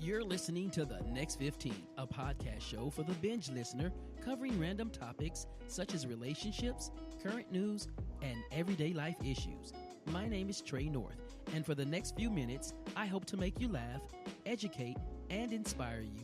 You're listening to The Next 15, a podcast show for the binge listener covering random topics such as relationships, current news, and everyday life issues. My name is Trey North, and for the next few minutes, I hope to make you laugh, educate, and inspire you.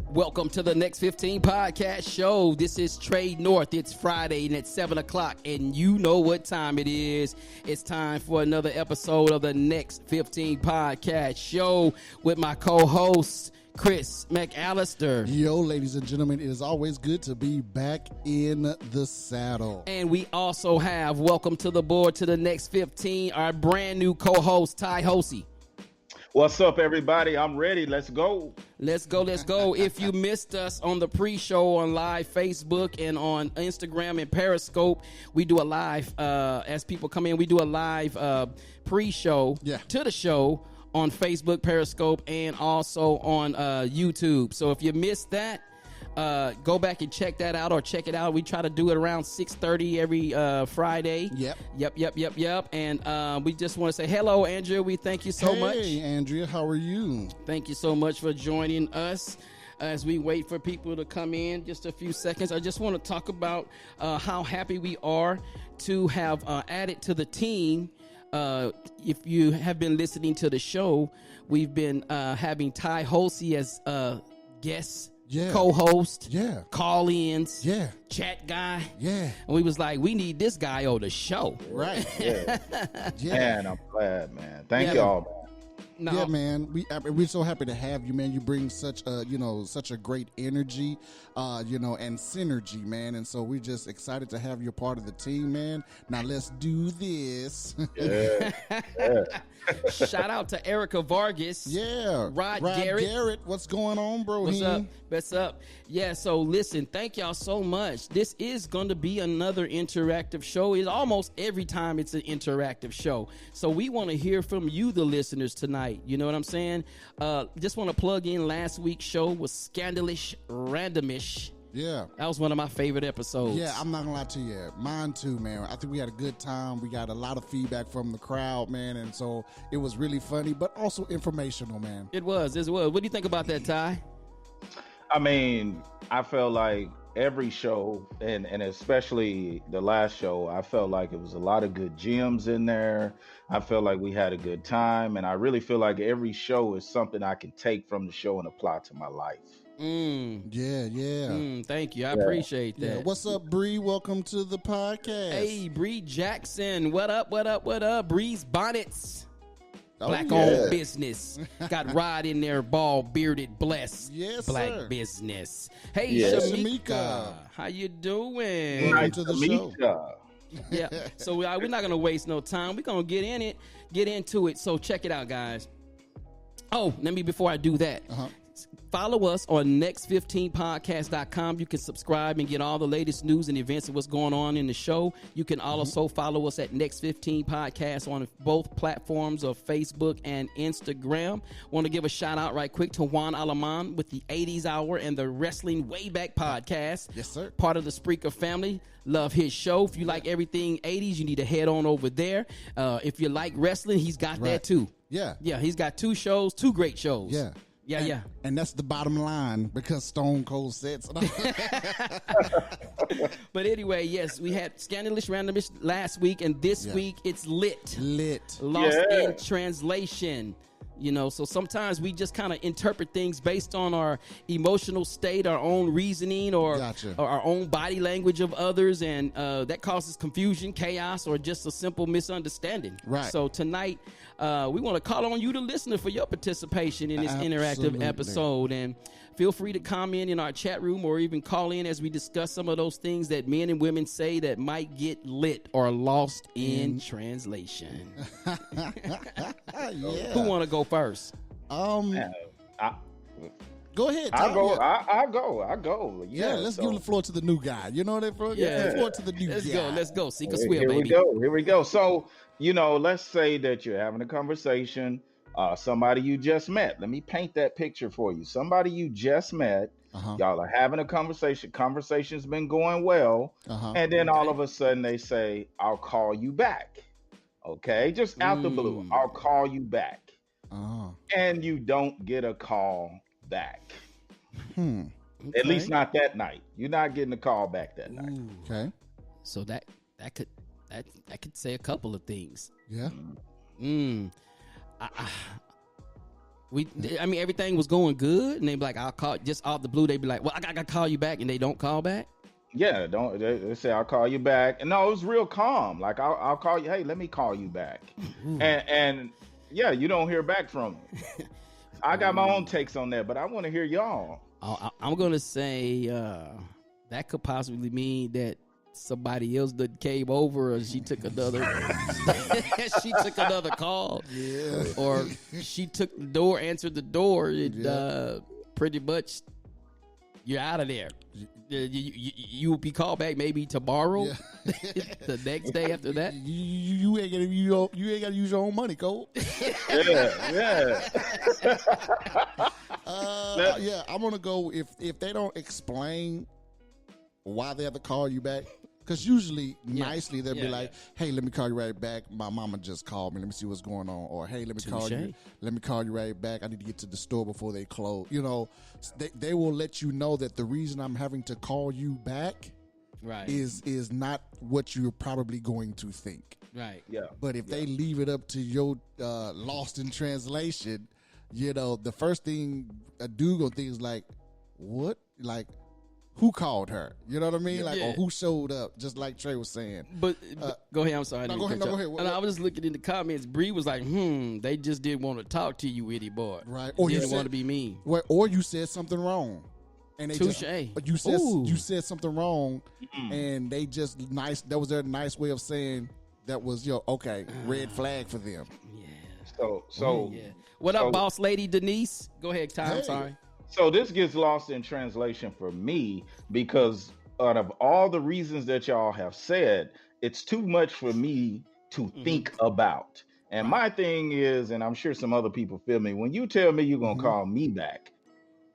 Welcome to the Next 15 podcast show. This is Trey North. It's Friday and it's 7 o'clock, and you know what time it is. It's time for another episode of the Next 15 podcast show with my co-host, Chris McAllister. Yo, ladies and gentlemen, it is always good to be back in the saddle. And we also have, welcome to the board to the Next 15, our brand new co-host, Ty Hosey. What's up, everybody? I'm ready. Let's go. Let's go. Let's go. If you missed us on the pre-show on live Facebook and on Instagram and Periscope, we do a live, as people come in, we do a live pre-show to the show on Facebook, Periscope, and also on YouTube. So if you missed that, go back and check that out, or check it out. We try to do it around 6:30 every Friday. Yep. And we just want to say hello, Andrea. We thank you so much. Hey, Andrea, how are you? Thank you so much for joining us. As we wait for people to come in, just a few seconds, I just want to talk about how happy we are to have added to the team. If you have been listening to the show, we've been having Ty Hosey as guest. Co-host, call-ins, chat guy, and we was like, we need this guy on the show, right? Man, I'm glad, man. Thank y'all, man. Yeah, man. We're so happy to have you, man. You bring such a great energy, and synergy, man. And so we're just excited to have you a part of the team, man. Now let's do this. Shout out to Erica Vargas. Rod Garrett. What's going on, bro? What's up? Yeah, so listen, thank y'all so much. This is going to be another interactive show. It's almost every time it's an interactive show. So we want to hear from you, the listeners, tonight. You know what I'm saying? Just want to plug in last week's show was Scandalous Randomish. Yeah. That was one of my favorite episodes. Yeah, I'm not gonna lie to you. Mine too, man. I think we had a good time. We got a lot of feedback from the crowd, man. And so it was really funny, but also informational, man. It was. What do you think about that, Ty? I mean, I felt like every show, and especially the last show, I felt like it was a lot of good gems in there. I felt like we had a good time. And I really feel like every show is something I can take from the show and apply to my life. Thank you. I appreciate that. Yeah. What's up, Bree? Welcome to the podcast. Hey, Bree Jackson. What up? Bree's Bonnets. Black-owned business. Got Rod in there, bald, bearded, blessed. Yes, Black sir. business. Hey, Shamika. How you doing? Welcome to the show. Yeah. So we're not going to waste no time. We're going to get into it. So check it out, guys. Oh, before I do that. Follow us on next15podcast.com. You can subscribe and get all the latest news and events of what's going on in the show. You can also follow us at Next 15 Podcast on both platforms of Facebook and Instagram. Want to give a shout out right quick to Juan Alaman with the 80s Hour and the Wrestling Wayback Podcast. Yes, sir. Part of the Spreaker family. Love his show. If you like everything 80s, you need to head on over there. If you like wrestling, he's got that too. Yeah, he's got two great shows. Yeah. And that's the bottom line because Stone Cold said so. But anyway, yes, we had Scandalous Randomish last week, and this week it's Lit. Lost in Translation. So sometimes we just kind of interpret things based on our emotional state, our own reasoning, or our own body language of others, and that causes confusion, chaos, or just a simple misunderstanding. Right. So tonight, we want to call on you, the listener, for your participation in this interactive episode, and feel free to comment in our chat room or even call in as we discuss some of those things that men and women say that might get lit or lost in translation. Who want to go first? Go ahead. I'll go. Yeah, let's give the floor to the new guy. You know that? Yeah. The floor to the new guy. Let's go. Seek a swill, baby. Here we go. So, let's say that you're having a conversation. Somebody you just met. Let me paint that picture for you. Somebody you just met. Y'all are having a conversation. Conversation's been going well. And then all of a sudden they say, I'll call you back. Okay. Just out the blue. I'll call you back. And you don't get a call back. Okay. At least not that night. You're not getting a call back that night. Okay. So that could say a couple of things. Yeah. I mean, everything was going good, and they be like, "I'll call." Just out the blue, they be like, "Well, I gotta call you back," and they don't call back. Yeah, don't they say I'll call you back? And no, it was real calm. Like I'll call you. Hey, let me call you back. And yeah, you don't hear back from them. I got my own takes on that, but I want to hear y'all. I'm gonna say that could possibly mean that somebody else that came over, or she took another call, or she took the door, answered the door, and pretty much you're out of there. You will be called back maybe tomorrow, the next day after that. You ain't gotta use your own money, Cole. Yeah. I'm gonna go if they don't explain why they have to call you back. Because usually, nicely, they'll be like, "Hey, let me call you right back. My mama just called me. Let me see what's going on." Or, "Hey, let me call you. Let me call you right back. I need to get to the store before they close." You know, they will let you know that the reason I'm having to call you back, is not what you're probably going to think. Right. Yeah. But if they leave it up to your lost in translation, you know, the first thing a dude gonna think is like, "What?" Like, who called her? You know what I mean? Like, or who showed up? Just like Trey was saying. But go ahead. I'm sorry. No, go ahead. And I was just looking in the comments. Bree was like, they just didn't want to talk to you anymore. Right. Or you didn't want to be mean. Or you said something wrong. And they Touché. But you said something wrong, and they just that was their nice way of saying that was red flag for them. Yeah. So What up, boss lady Denise? Go ahead, Ty. I'm sorry. So this gets lost in translation for me because out of all the reasons that y'all have said, it's too much for me to think about. And my thing is, and I'm sure some other people feel me, when you tell me you're going to call me back,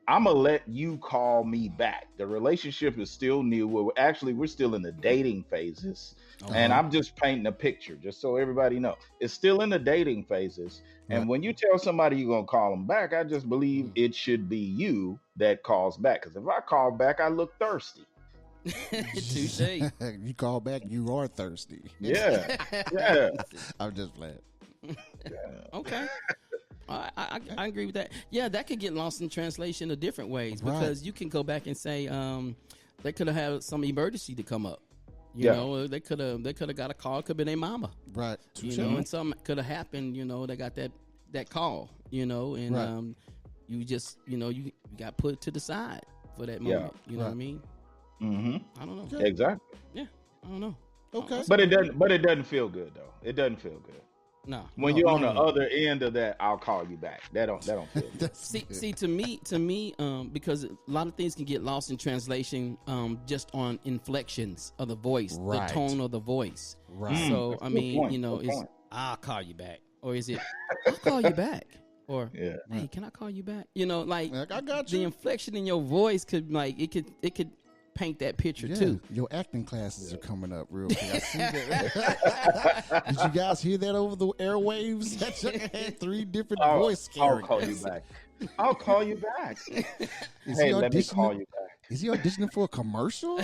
I'm going to let you call me back. The relationship is still new. We're still in the dating phases. And I'm just painting a picture, just so everybody knows. It's still in the dating phases. And when you tell somebody you're going to call them back, I just believe it should be you that calls back. Because if I call back, I look thirsty. Touché. You call back, you are thirsty. Yeah. I'm just playing. Okay. I agree with that. Yeah, that could get lost in translation in different ways because you can go back and say they could have had some emergency to come up. You know, they could have got a call. Could have been their mama. Right. You know, and something could have happened. You know, they got that call. You know, and you just you got put to the side for that moment. You know what I mean? Mm-hmm. I don't know. Exactly. Yeah, I don't know. Okay. But it doesn't feel good though. It doesn't feel good. No. When you're on the other end of that, I'll call you back. That don't feel good. See, to me, because a lot of things can get lost in translation, just on inflections of the voice, the tone of the voice. Right. So I mean, is I'll call you back, or is it I'll call you back, or hey, can I call you back? You know, like I got you. The inflection in your voice could it could paint that picture too. Your acting classes are coming up real quick. I see that. Did you guys hear that over the airwaves? That had 3 different voice characters. I'll call you back. I'll call you back. Hey, let me call you back. Is he auditioning for a commercial?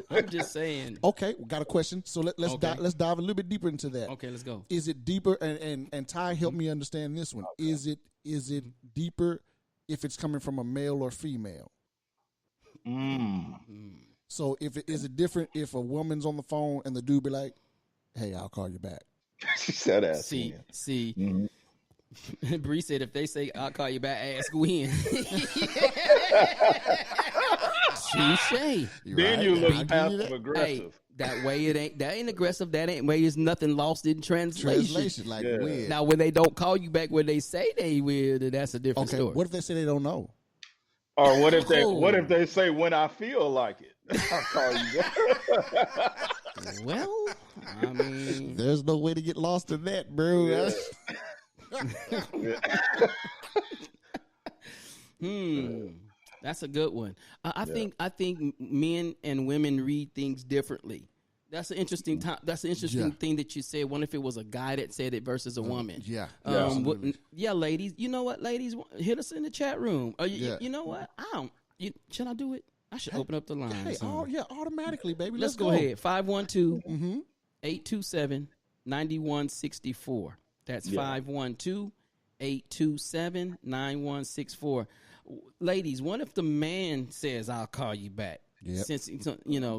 I'm just saying. Okay, we got a question. So let's dive a little bit deeper into that. Okay, let's go. Is it deeper? And Ty, help me understand this one. Okay. Is it deeper if it's coming from a male or female? So is it different if a woman's on the phone and the dude be like, "Hey, I'll call you back"? She said that. See. Bree said if they say I'll call you back, ask when. Touché. Then you look passive aggressive. Hey, that ain't aggressive. That ain't way is nothing lost in translation. When. Now when they don't call you back when they say they will, then that's a different story. What if they say they don't know? Or what if they say when I feel like it? I'll call you back. Well, I mean, there's no way to get lost in that, bro. That's a good one. I Yeah. think men and women read things differently. That's an interesting time. That's an interesting thing that you said. What if it was a guy that said it versus a woman? Yeah. Yeah, ladies. You know what, ladies? Hit us in the chat room. Yeah. You know what? I don't. Should I do it? I should open up the lines. Hey, automatically, baby. Let's go ahead. 512-827-9164. That's 512-827-9164. Ladies, what if the man says, "I'll call you back"? Yep.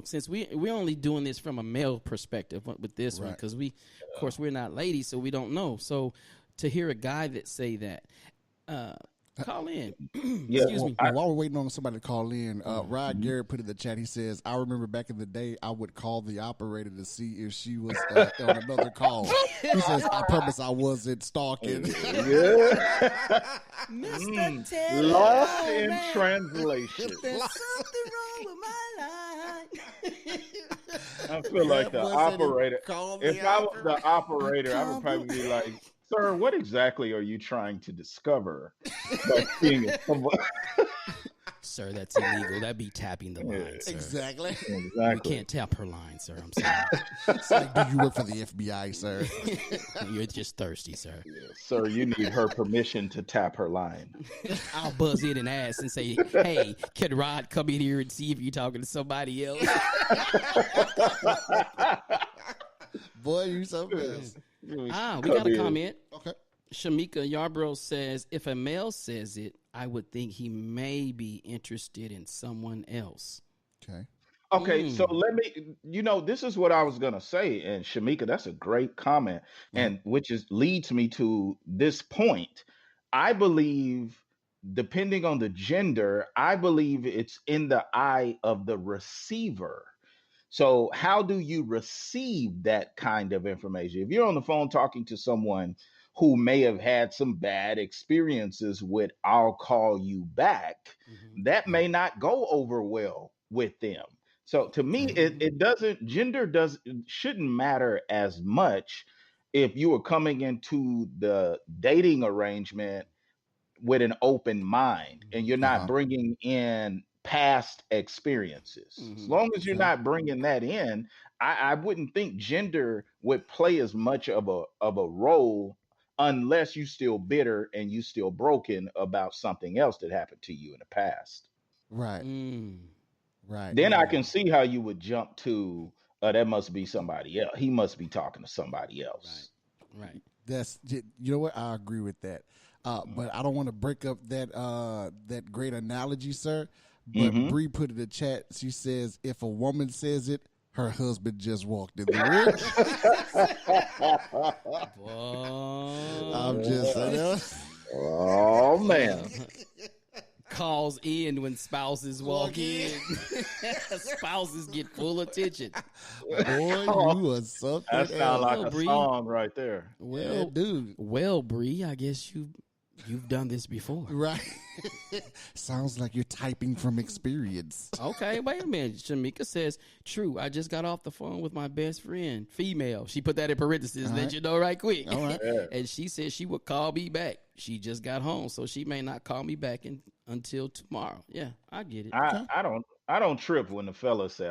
Since we're only doing this from a male perspective with this one, because of course we're not ladies, so we don't know. So to hear a guy that say that, call in. Excuse me. While we're waiting on somebody to call in, Rod Garrett put in the chat, he says, I remember back in the day, I would call the operator to see if she was on another call. He says, I promise I wasn't stalking. Mr. Lost in translation. There's something wrong with my line. I feel like the operator. If I was the operator, I would probably be like, "Sir, what exactly are you trying to discover by seeing someone?" Sir, that's illegal. That'd be tapping the line, sir. Exactly. You can't tap her line, sir. I'm sorry. It's like, do you work for the FBI, sir? You're just thirsty, sir. Sir, you need her permission to tap her line. I'll buzz in and ask and say, "Hey, can Rod come in here and see if you're talking to somebody else?" Boy, you so best. We got a comment. Okay. Shamika Yarbrough says, if a male says it, I would think he may be interested in someone else. Okay, so let me, this is what I was going to say. And Shamika, that's a great comment. And which leads me to this point. I believe, depending on the gender, I believe it's in the eye of the receiver. So how do you receive that kind of information? If you're on the phone talking to someone who may have had some bad experiences with "I'll call you back," that may not go over well with them. So to me, gender shouldn't matter as much if you are coming into the dating arrangement with an open mind and you're not bringing in past experiences. As long as you're not bringing that in, I wouldn't think gender would play as much of a role unless you still bitter and you still broken about something else that happened to you in the past. Right. Right. Then I can see how you would jump to, that must be somebody else. He must be talking to somebody else. Right. That's, you know what? I agree with that. But I don't want to break up that great analogy, sir. But Bree put in the chat, she says, if a woman says it, her husband just walked in the room. I'm just saying. Oh, man. Calls in when spouses walk in. Spouses get full attention. Boy, you are something. That sounds like a Bree. song right there. Well, yeah, dude. Well, Bree, I guess you've done this before. Right. Sounds like you're typing from experience. Okay, wait a minute. Shamika says, true, I just got off the phone with my best friend, female. She put that in parentheses, let you know right quick. All right. And she said she would call me back. She just got home, so she may not call me back until tomorrow. Yeah, I get it. I don't trip when the fellas say,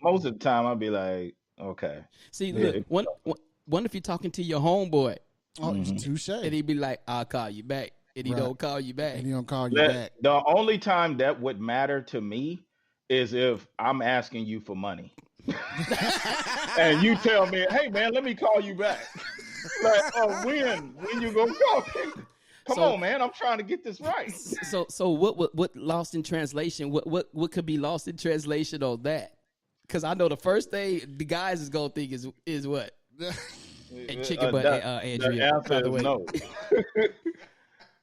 most of the time I'll be like, okay. See, look, one if you're talking to your homeboy. Oh, touche. And he'd be like, I'll call you back. And he don't call you back. And he don't call you back. The only time that would matter to me is if I'm asking you for money. And you tell me, hey, man, let me call you back. Like, when you gonna call me? Come on, man, I'm trying to get this right. So what lost in translation? What could be lost in translation on that? Because I know the first thing the guys is gonna think is what? And chicken butt, Andrea. The answer is no.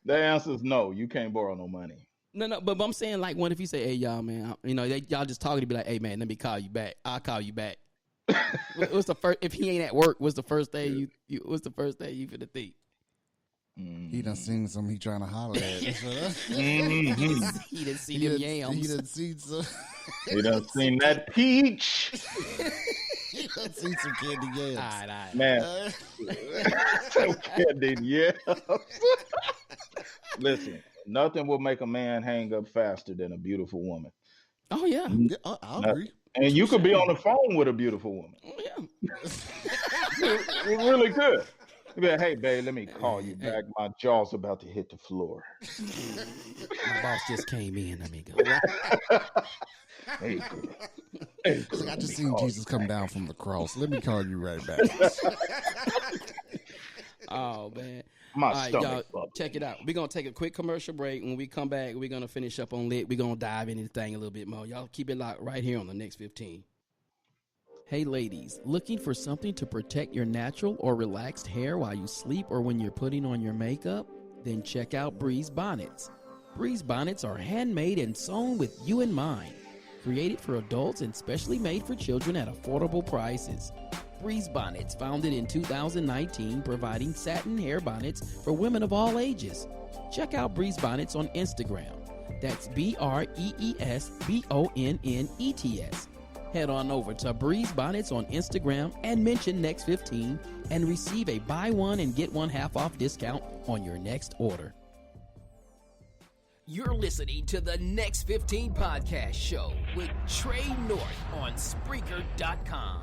The answer is no. You can't borrow no money. No, but I'm saying, like, what if you say, hey, y'all, man, y'all just talking to be like, hey, man, let me call you back. I'll call you back. What's the first? If he ain't at work, what's the first thing what's the first thing you finna think? He done seen some. He trying to holler at. He done seen them yams. He done seen some. He done seen that peach. He done seen some candy yams. All right. Man, some candy yams. Listen, nothing will make a man hang up faster than a beautiful woman. Oh yeah. Yeah, I agree. Nothing. And you Touche. could be on the phone with a beautiful woman. Oh yeah. You really could. You be like, hey, babe, let me call you Hey. back. My jaw's about to hit the floor. My boss just came in. Let me go. Hey, girl. Hey, It's girl, like, I let just me seen call Jesus you come back. down from the cross. Let me call you right back. Oh man. My All right, y'all, stomach bubbling. check it out. We're gonna take a quick commercial break. When we come back, we're gonna finish up on lit. We're gonna dive into the thing a little bit more. Y'all keep it locked right here on the next 15. Hey ladies, looking for something to protect your natural or relaxed hair while you sleep or when you're putting on your makeup? Then check out Breeze Bonnets. Breeze Bonnets are handmade and sewn with you in mind. Created for adults and specially made for children at affordable prices. Breeze Bonnets, founded in 2019, providing satin hair bonnets for women of all ages. Check out Breeze Bonnets on Instagram. That's BreesBonnets. Head on over to Breeze Bonnets on Instagram and mention Next 15 and receive a buy one and get one half off discount on your next order. You're listening to the Next 15 podcast show with Trey North on Spreaker.com.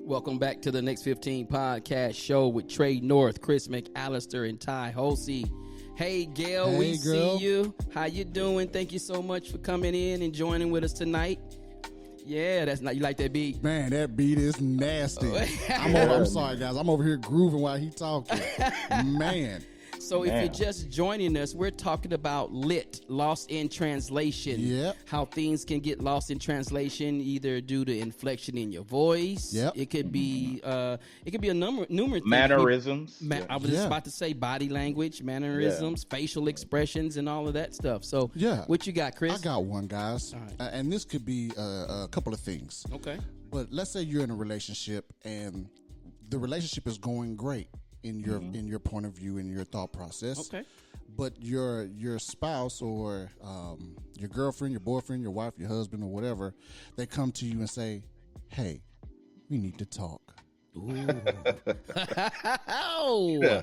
Welcome back to the Next 15 podcast show with Trey North, Chris McAllister, and Ty Holsey. Hey, Gail, Hey, we girl. see you. How you doing? Thank you so much for coming in and joining with us tonight. Yeah, that's not you like that beat. Man, that beat is nasty. I'm sorry, guys. I'm over here grooving while he talking. Man. So if Man. you're just joining us, we're talking about lit, lost in translation. Yep. How things can get lost in translation either due to inflection in your voice. Yep. It could be a numerous things. Mannerisms. I was just about to say body language, mannerisms, facial expressions, and all of that stuff. So Yeah. what you got, Chris? I got one, guys. All right. And this could be a couple of things. Okay. But let's say you're in a relationship and the relationship is going great in your point of view, in your thought process. Okay. But your spouse or your girlfriend, your boyfriend, your wife, your husband, or whatever, they come to you and say, "Hey, we need to talk." Ooh. Oh.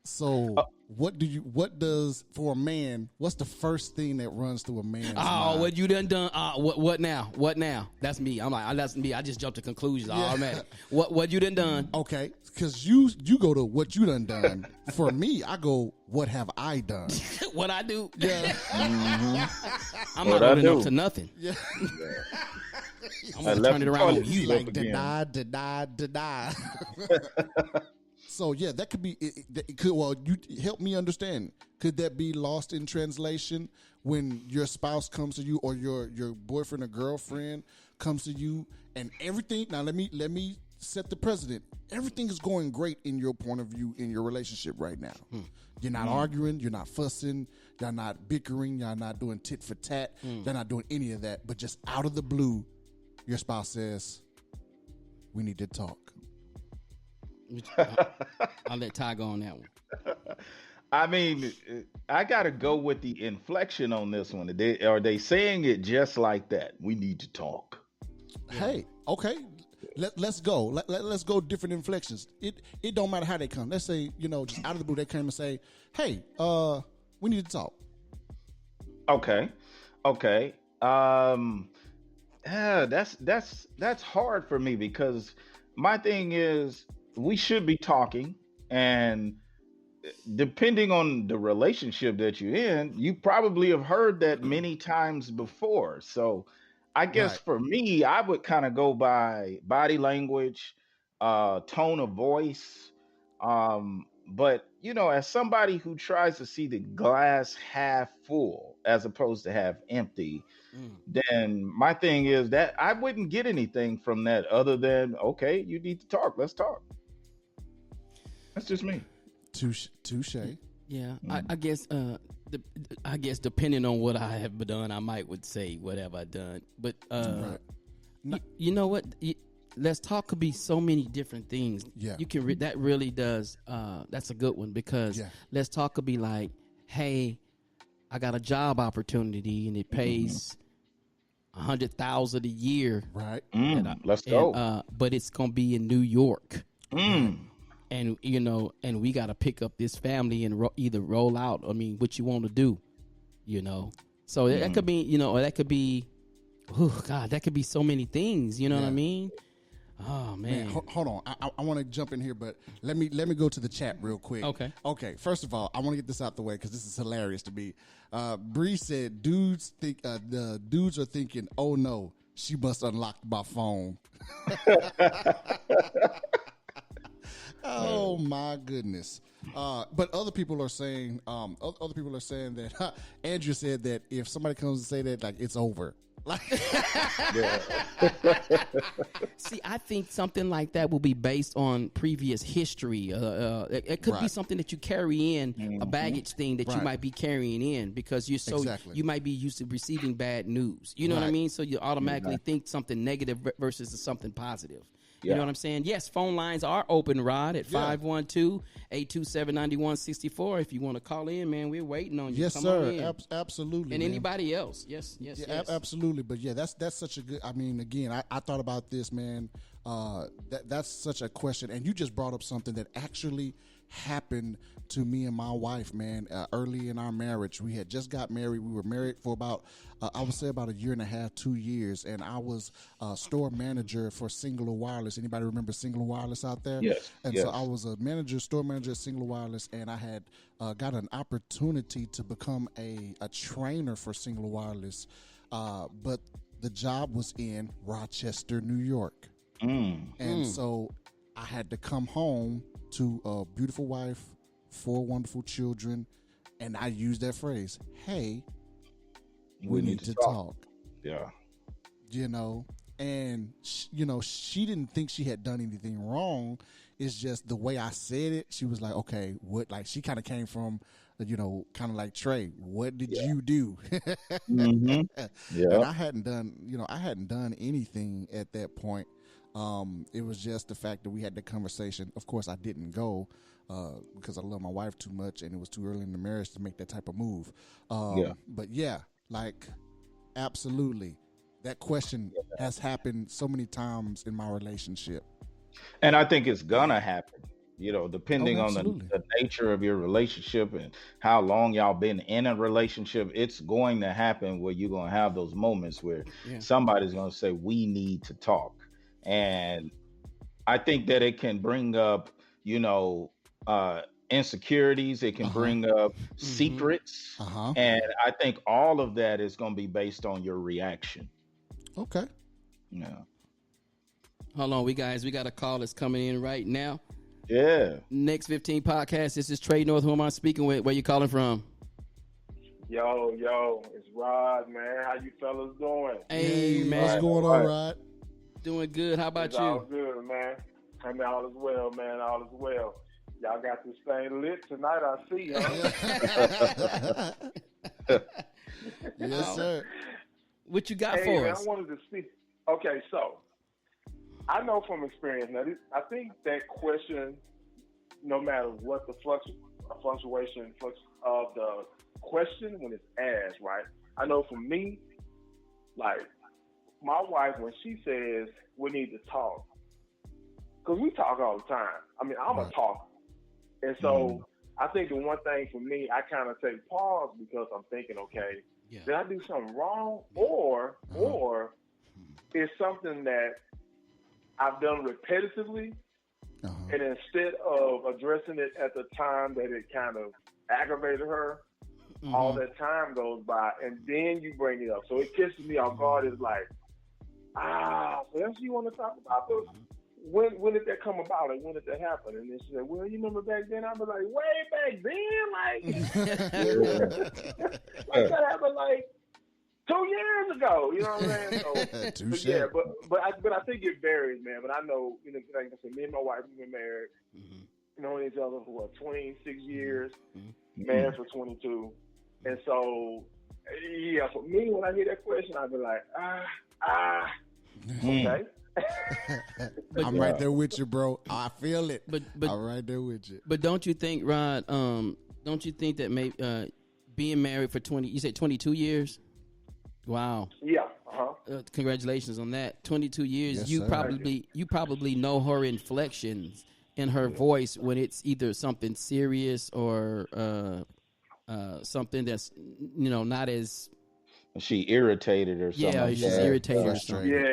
So what does for a man, what's the first thing that runs through a man's Oh, mind? what you done? What now? What now? That's me. I'm like, that's me. I just jumped to conclusions automatic. What you done? Okay, because you go to what you done. For me, I go, what have I done? What I do? Yeah. I'm What not I running up do. to nothing. Yeah. I'm gonna left turn it the around on toilet you. seat Like again. deny. So yeah, that could be. It could. Well, you help me understand. Could that be lost in translation when your spouse comes to you, or your boyfriend or girlfriend comes to you, and everything? Now let me set the precedent. Everything is going great in your point of view in your relationship right now. You're not arguing. You're not fussing. You're not bickering. You're not doing tit for tat. You're not doing any of that. But just out of the blue, your spouse says, "We need to talk." I'll let Ty go on that one. I mean, I got to go with the inflection on this one. Are they saying it just like that? We need to talk. Hey, okay, let's go. Let's go different inflections. It don't matter how they come. Let's say, just out of the blue they came and say, "Hey, we need to talk." Okay. Yeah, that's hard for me because my thing is we should be talking, and depending on the relationship that you're in, you probably have heard that many times before. So I guess Right. for me, I would kind of go by body language, tone of voice. But as somebody who tries to see the glass half full as opposed to half empty, then my thing is that I wouldn't get anything from that other than, okay, you need to talk. Let's talk. That's just me. Touche. Yeah, I guess. I guess depending on what I have done, I would say what have I done. But Right. you know what? Let's talk could be so many different things. Yeah. You can that really does. That's a good one because Yeah. let's talk could be like, hey, I got a job opportunity and it pays 100,000 a year. Right. Let's go. But it's gonna be in New York. Mm. And and we got to pick up this family and either roll out. I mean, what you want to do, So that could be, or that could be, oh God, that could be so many things. You know what I mean? Oh man, hold on. I want to jump in here, but let me go to the chat real quick. Okay. First of all, I want to get this out the way because this is hilarious to me. Bree said, "Dudes think the dudes are thinking, oh no, she must unlock my phone." Oh my goodness! But other people are saying, that Andrew said that if somebody comes and say that, like it's over. See, I think something like that will be based on previous history. It could be something that you carry in, a baggage thing that you might be carrying in because you're so you might be used to receiving bad news. You know what I mean? So you automatically think something negative versus something positive. You know what I'm saying? Yes, phone lines are open, Rod, at 512-827-9164. If you want to call in, man, we're waiting on you. Yes, Come sir. on in. Absolutely. And man. anybody else. Yes. Absolutely. But yeah, that's such a good, I mean, again, I thought about this, man. That's such a question. And you just brought up something that actually happened to me and my wife, man. Early in our marriage, we had just got married. We were married for about, I would say about a year and a half, 2 years. And I was store manager for Singular Wireless. Anybody remember Singular Wireless out there? Yes. And so I was a store manager at Singular Wireless, and I had got an opportunity to become a trainer for Singular Wireless. But the job was in Rochester, New York. And so I had to come home to a beautiful wife, 4 wonderful children, and I used that phrase, hey, we need to talk. Yeah. And she didn't think she had done anything wrong. It's just the way I said it. She was like, okay, what, like she kind of came from, kind of like Trey, what did you do? Yeah. And I hadn't done anything at that point. It was just the fact that we had the conversation. Of course, I didn't go because I love my wife too much, and it was too early in the marriage to make that type of move. But yeah, like absolutely, that question has happened so many times in my relationship. And I think it's gonna happen. Depending on absolutely. the nature of your relationship and how long y'all been in a relationship, it's going to happen where you're gonna have those moments where somebody's gonna say, "We need to talk." And I think that it can bring up, insecurities. It can bring up secrets. And I think all of that is going to be based on your reaction. Okay. Yeah. Hold on, we got a call that's coming in right now. Yeah. Next 15 podcast. This is Trey North. Who am I speaking with? Where you calling from? Yo, it's Rod, man. How you fellas doing? Hey, man. What's going on, Rod? Doing good. How about it's you? All good, man. I mean, all is well, man. All is well. Y'all got this thing lit tonight, I see, huh? Yes, sir. What you got for man, us? I wanted to speak. Okay, so I know from experience now. I think that question, no matter what the fluctuation of the question when it's asked, right? I know for me, like my wife, when she says we need to talk, because we talk all the time. I mean, I'm a talker. And so I think the one thing for me, I kind of take pause because I'm thinking, okay, did I do something wrong? Or it's something that I've done repetitively, and instead of addressing it at the time that it kind of aggravated her, all that time goes by, and then you bring it up. So it catches me off guard. It's like, so that's what you want to talk about? Those? When did that come about? Like, when did that happen? And then she said, well, you remember back then? I was like, way back then? Like that happened like 2 years ago. You know what I'm saying? So, yeah, but I think it varies, man. But I know, like I said, me and my wife, we've been married, known each other for 26 years, married for 22. And so, yeah, for me, when I hear that question, I'd be like, okay. I'm right there with you, bro. I feel it. But I'm right there with you. But don't you think, Rod? Don't you think that maybe being married for 22 years? Wow. Yeah. Congratulations on that. 22 years. Yes, you sir. probably know her inflections in her voice when it's either something serious or something that's not as She irritated or something like she's that. irritated or something. Frustrated.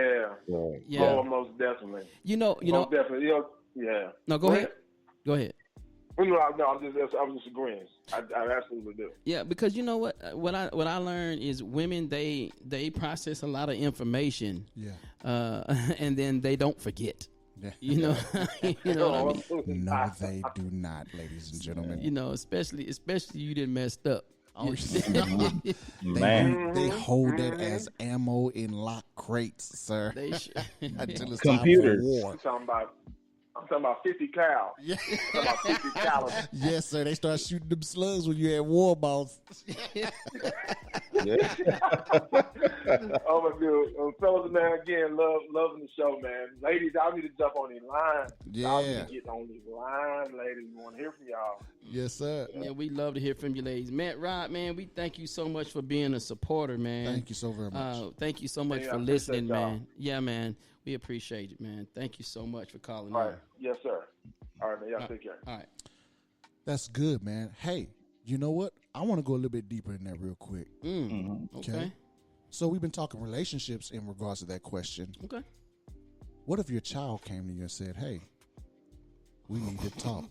Yeah. Right. Yeah. Oh, most definitely. Most definitely. Yeah. No, go ahead. Go ahead. Well, no, I was just agreeing. I absolutely do. Yeah, because you know what I learned is women they process a lot of information. Yeah. And then they don't forget. Yeah. You know what I mean? No, they do not, ladies and gentlemen. Especially you didn't messed up. Oh, Man. they hold that as ammo in locked crates, sir. They should. Until it's Computers. time for war. I'm talking about 50 cal. Yeah. I'm talking about 50 caliber. Yes, sir. They start shooting them slugs when you at war balls. Yeah. Oh my God, fellas, man! Again, loving the show, man. Ladies, y'all need to jump on the line. Y'all need to get on the line, ladies. We want to hear from y'all. Yes, sir. Yeah, we love to hear from you, ladies. Matt Rod, man, we thank you so much for being a supporter, man. Thank you so very much. Thank you so much for listening, man. Yeah, man. We appreciate it, man. Thank you so much for calling All in. right. Yes, sir. All right, man. Y'all take care. All right. That's good, man. Hey, you know what? I want to go a little bit deeper in that real quick. Okay. So we've been talking relationships in regards to that question. Okay. What if your child came to you and said, hey, we need to talk?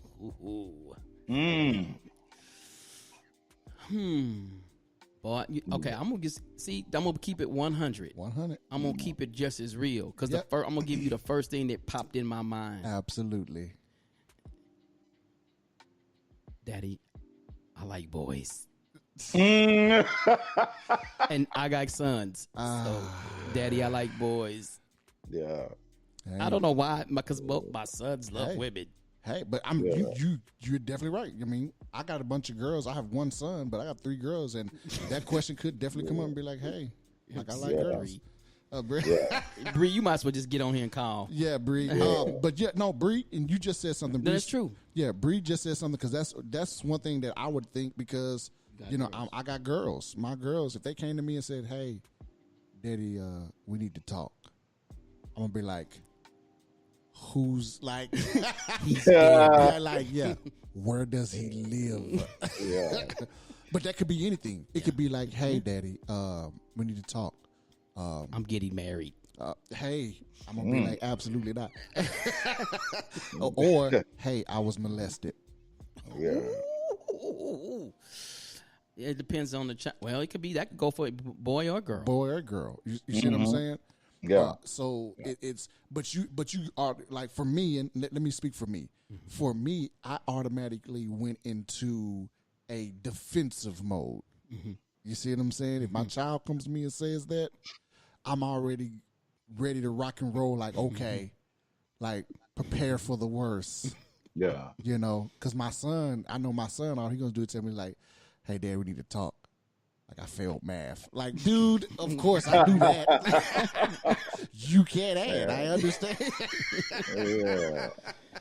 Boy, okay, I'm gonna keep it 100. 100. I'm gonna keep it just as real because I'm gonna give you the first thing that popped in my mind. Absolutely. Daddy, I like boys, Mm. and I got sons. So, Daddy, I like boys. Yeah. Hey. I don't know why, because both my sons love Hey. women. Hey, but you're definitely right. I mean, I got a bunch of girls. I have one son, but I got 3 girls, and that question could definitely come up and be like, "Hey, like I like girls." Bree. Bree, you might as well just get on here and call. Yeah, Bree. But Bree, and you just said something. That's true. Yeah, Bree just said something because that's one thing that I would think because I got girls. My girls, if they came to me and said, "Hey, Daddy, we need to talk," I'm gonna be like, who's like, where does he live? Yeah. But that could be anything. It could be like, hey, Daddy, we need to talk. I'm getting married. Hey, I'm gonna be like, absolutely not. or hey, I was molested. Yeah. It depends on the child. Well, it could be that could go for a boy or girl. Boy or girl. You see what I'm saying? Yeah. So it's but you are like, for me, and let me speak for me. For me, I automatically went into a defensive mode. You see what I'm saying? If my child comes to me and says that, I'm already ready to rock and roll. Like, okay, like prepare for the worst. Yeah. You know, because my son, I know my son, all he gonna do is tell me like, "Hey, Dad, we need to talk." Like, I failed math. Like, dude, of course I do that. You can't add. I understand. Yeah.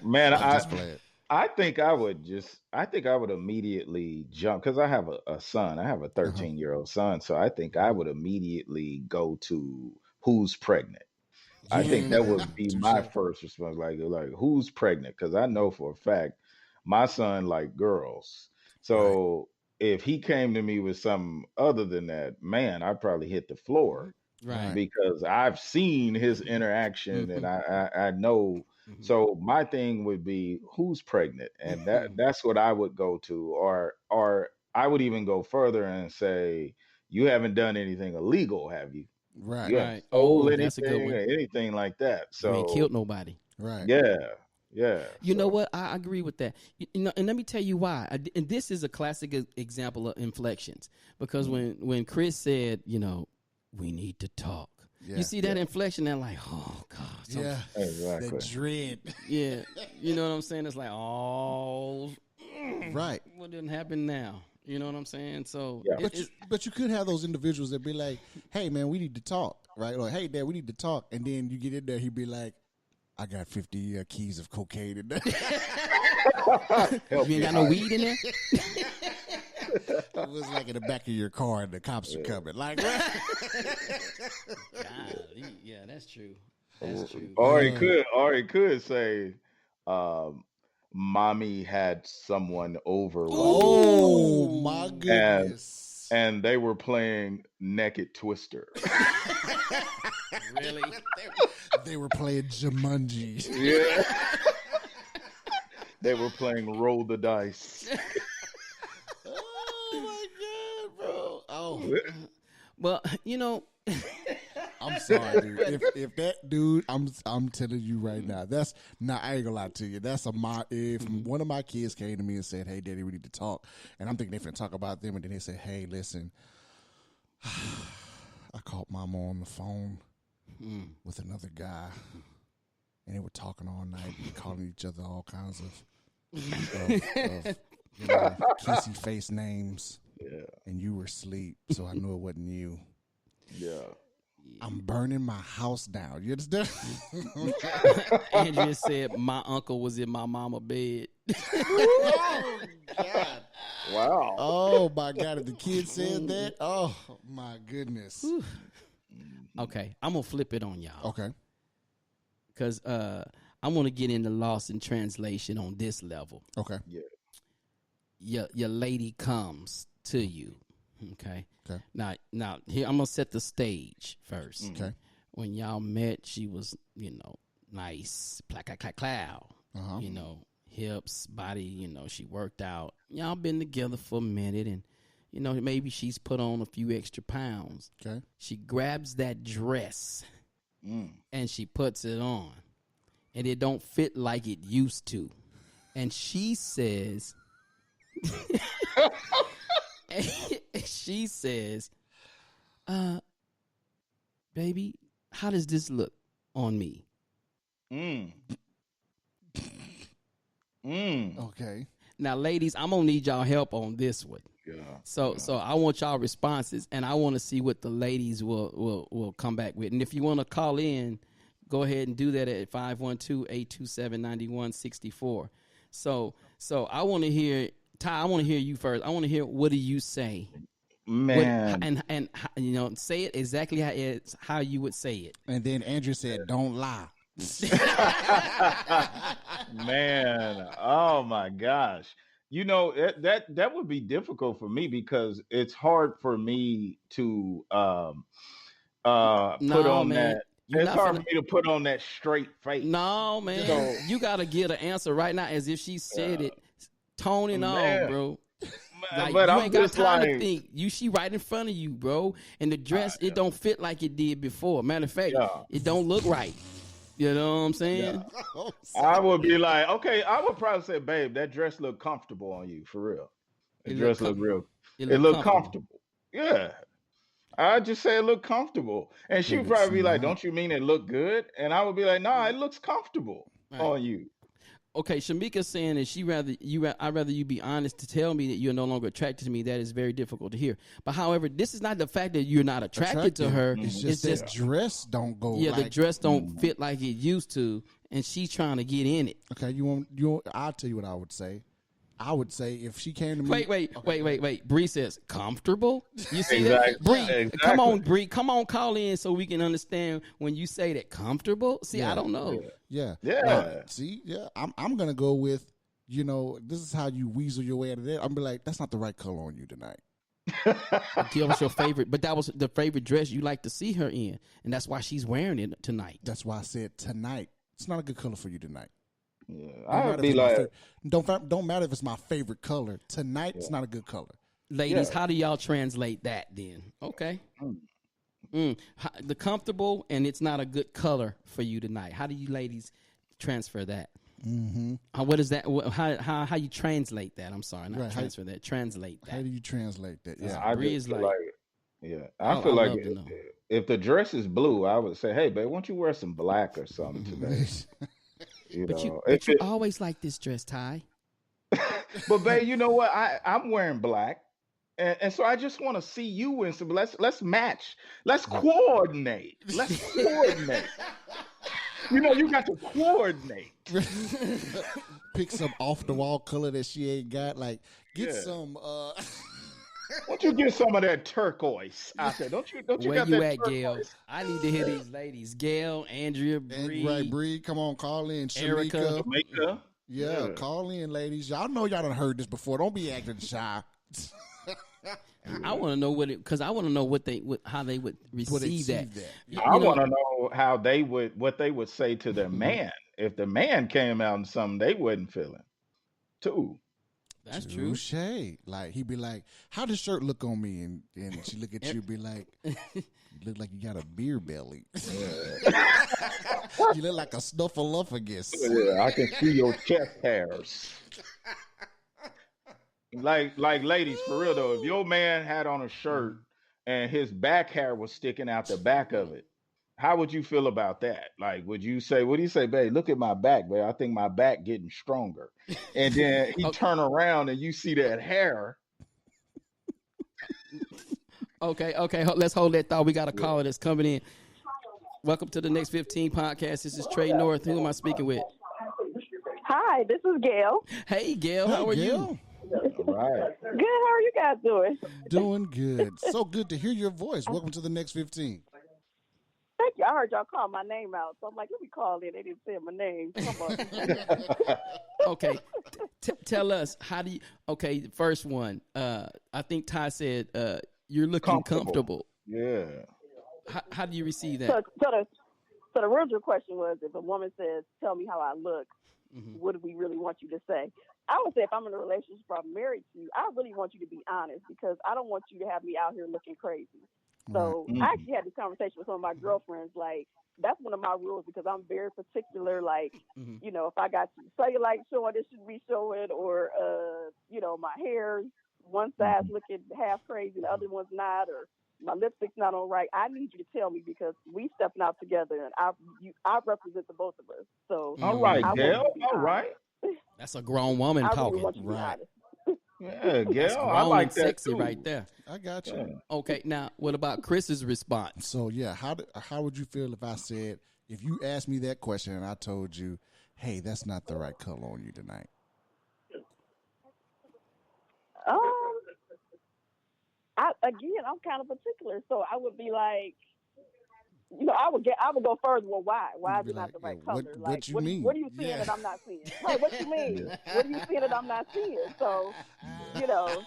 Man, I think I would immediately jump because I have a son. I have a 13-year-old son. So I think I would immediately go to who's pregnant. I think that would be my first response. Like who's pregnant? Because I know for a fact my son like girls. So if he came to me with something other than that, man, I'd probably hit the floor. Right. Because I've seen his interaction and I know. So my thing would be who's pregnant, and that's what I would go to, or I would even go further and say, you haven't done anything illegal, have you? Right. You Right. stole That's a good anything one. or anything like that. So You ain't killed nobody. Right. Yeah. You know what? I agree with that. You know, and let me tell you why. And this is a classic example of inflections. Because when Chris said, we need to talk. Yeah. You see that inflection, and like, oh God. Yeah. Exactly. The dread. Yeah. You know what I'm saying? It's like, oh, Right. what didn't happen now? You know what I'm saying? So, Yeah. But you could have those individuals that be like, "Hey, man, we need to talk," right? Or, "Hey, Dad, we need to talk," and then you get in there, he'd be like, "I got 50 keys of cocaine in there." you ain't got no weed in there? It was like in the back of your car and the cops are coming. Like, God, yeah, that's true. That's true. Or he could say, "Mommy had someone over one oh my and goodness. and they were playing Naked Twister." Really? They were playing Jumanji. Yeah, they were playing Roll the Dice. Oh my god, bro. Oh, Well, you know, I'm sorry, dude. If that dude, I'm telling you right now, that's not. I ain't gonna lie to you. That's if one of my kids came to me and said, "Hey, Daddy, we need to talk," and I'm thinking they finna talk about them, and then they say, "Hey, listen, I caught Mama on the phone with another guy, and they were talking all night, and calling each other all kinds of kissy face names, and you were asleep, so I knew it wasn't you." Yeah. I'm burning my house down. You understand? Andrea said my uncle was in my mama bed. Oh God! Wow. Oh my God! If the kid said that, oh my goodness. Okay, I'm gonna flip it on y'all. Okay. Because I'm gonna get into loss in translation on this level. Okay. Yeah. Your lady comes to you. Okay. Okay. Now here I'm gonna set the stage first. Okay. When y'all met, she was, nice, cloud. Uh-huh. Hips, body, she worked out. Y'all been together for a minute, and maybe she's put on a few extra pounds. Okay. She grabs that dress and she puts it on, and it don't fit like it used to. And she says, baby, how does this look on me? Okay. Now, ladies, I'm gonna need y'all help on this one. Yeah. So I want y'all responses, and I want to see what the ladies will come back with. And if you want to call in, go ahead and do that at 512-827-9164. So I want to hear, Ty. I want to hear you first. I want to hear, what do you say? Man. And say it exactly how you would say it. And then Andrew said, "Don't lie." Man, oh my gosh. That would be difficult for me because it's hard for me to put on man. that. It's hard for me to put on that straight face. No, man. So- you got to get an answer right now as if she said it. Tone it on, Man. bro. Like, But you I'm ain't got just time to like, think. She right in front of you, bro. And the dress, it don't fit like it did before. Matter of fact, it don't look right. You know what I'm saying? I would be like, okay, I would probably say, babe, that dress look comfortable on you, for real. The dress look real. It look comfortable. Yeah. I just say it look comfortable. And she would probably be like, don't you mean it look good? And I would be like, no, it looks comfortable on you. Okay, Shamika's saying that I'd rather you be honest to tell me that you're no longer attracted to me. That is very difficult to hear. But however, this is not the fact that you're not attracted to her. It's just that dress don't go. Yeah, like, the dress don't fit like it used to, and she's trying to get in it. Okay, you want? I'll tell you what I would say. I would say if she came to me. Wait. Bree says comfortable. You see Exactly. that? Bree, Exactly. come on, Bree. Come on, call in so we can understand when you say that comfortable. See, I don't know. Yeah. See, I'm gonna go with, this is how you weasel your way out of that. I'm be like, that's not the right color on you tonight. That was your favorite, but that was the favorite dress you like to see her in, and that's why she's wearing it tonight. That's why I said tonight. It's not a good color for you tonight. Yeah, I would be like, don't matter if it's my favorite color. Tonight, it's not a good color. Ladies, how do y'all translate that then? Okay. The comfortable and it's not a good color for you tonight. How do you ladies transfer that? Mm-hmm. What is that? How you translate that? I'm sorry, not transfer that. Translate that. How do you translate that? Yeah. I Bree is feel like, I feel like love to know. if the dress is blue, I would say, hey, babe, why don't you wear some black or something today? But you always like this dress, Ty. But babe, you know what? I'm wearing black, and so I just want to see you in some. Let's match. Let's coordinate. Let's coordinate. You got to coordinate. Pick some off the wall color that she ain't got. Like get some. Don't you get some of that turquoise out there? Don't you Where got you that at, turquoise? Gail? I need to hear these ladies. Gail, Andrea, Bree, Right, Bree, come on, call in. Erica. Shamika. Jamaica. Yeah, call in, ladies. Y'all know y'all done heard this before. Don't be acting shy. I want to know because I want to know how they would receive that. I want to know how what they would say to their man if the man came out in something they wasn't feeling, too. That's true. Touché. Like he'd be like, "How does shirt look on me?" And she look at you, be like, "You look like you got a beer belly. You look like a snuffleupagus." Yeah, I can see your chest hairs. Like ladies, for real though, if your man had on a shirt and his back hair was sticking out the back of it, how would you feel about that? Like, would you say, what do you say, babe? Look at my back, babe. I think my back getting stronger. And then he turn around and you see that hair. Okay. Let's hold that thought. We got a caller that's coming in. Welcome to the Next 15 podcast. This is Trey North. Who am I speaking with? Hi, this is Gail. Hey, Gail. How are you? All right. Good. How are you guys doing? Doing good. So good to hear your voice. Welcome to the Next 15. Thank you. I heard y'all call my name out, so I'm like, let me call in. They didn't say my name. Come on. Okay. Tell us, how do you, okay, first one. I think Ty said you're looking comfortable. Yeah. How do you receive that? So the original question was, if a woman says, tell me how I look, what do we really want you to say? I would say if I'm in a relationship or I'm married to you, I really want you to be honest, because I don't want you to have me out here looking crazy. So I actually had this conversation with some of my girlfriends. Like, that's one of my rules, because I'm very particular. Like, you know, if I got cellulite showing, it should be showing, or, you know, my hair, one side's looking half crazy, the other one's not, or my lipstick's not on right. I need you to tell me, because we stepping out together, and I represent the both of us. So all right, Gail. All right. That's a grown woman talking. Really want you to be honest. Yeah, Gail. I like that sexy too. right there. I got you. Yeah. Okay, now what about Chris's response? So yeah, how would you feel if I said, if you asked me that question and I told you, hey, that's not the right color on you tonight? I'm kind of particular, so I would be like, you know, I would go further. Well, why? Why is it not the right color? What you mean? What are you seeing that I'm not seeing? Right, what you mean? What are you seeing that I'm not seeing? So, you know,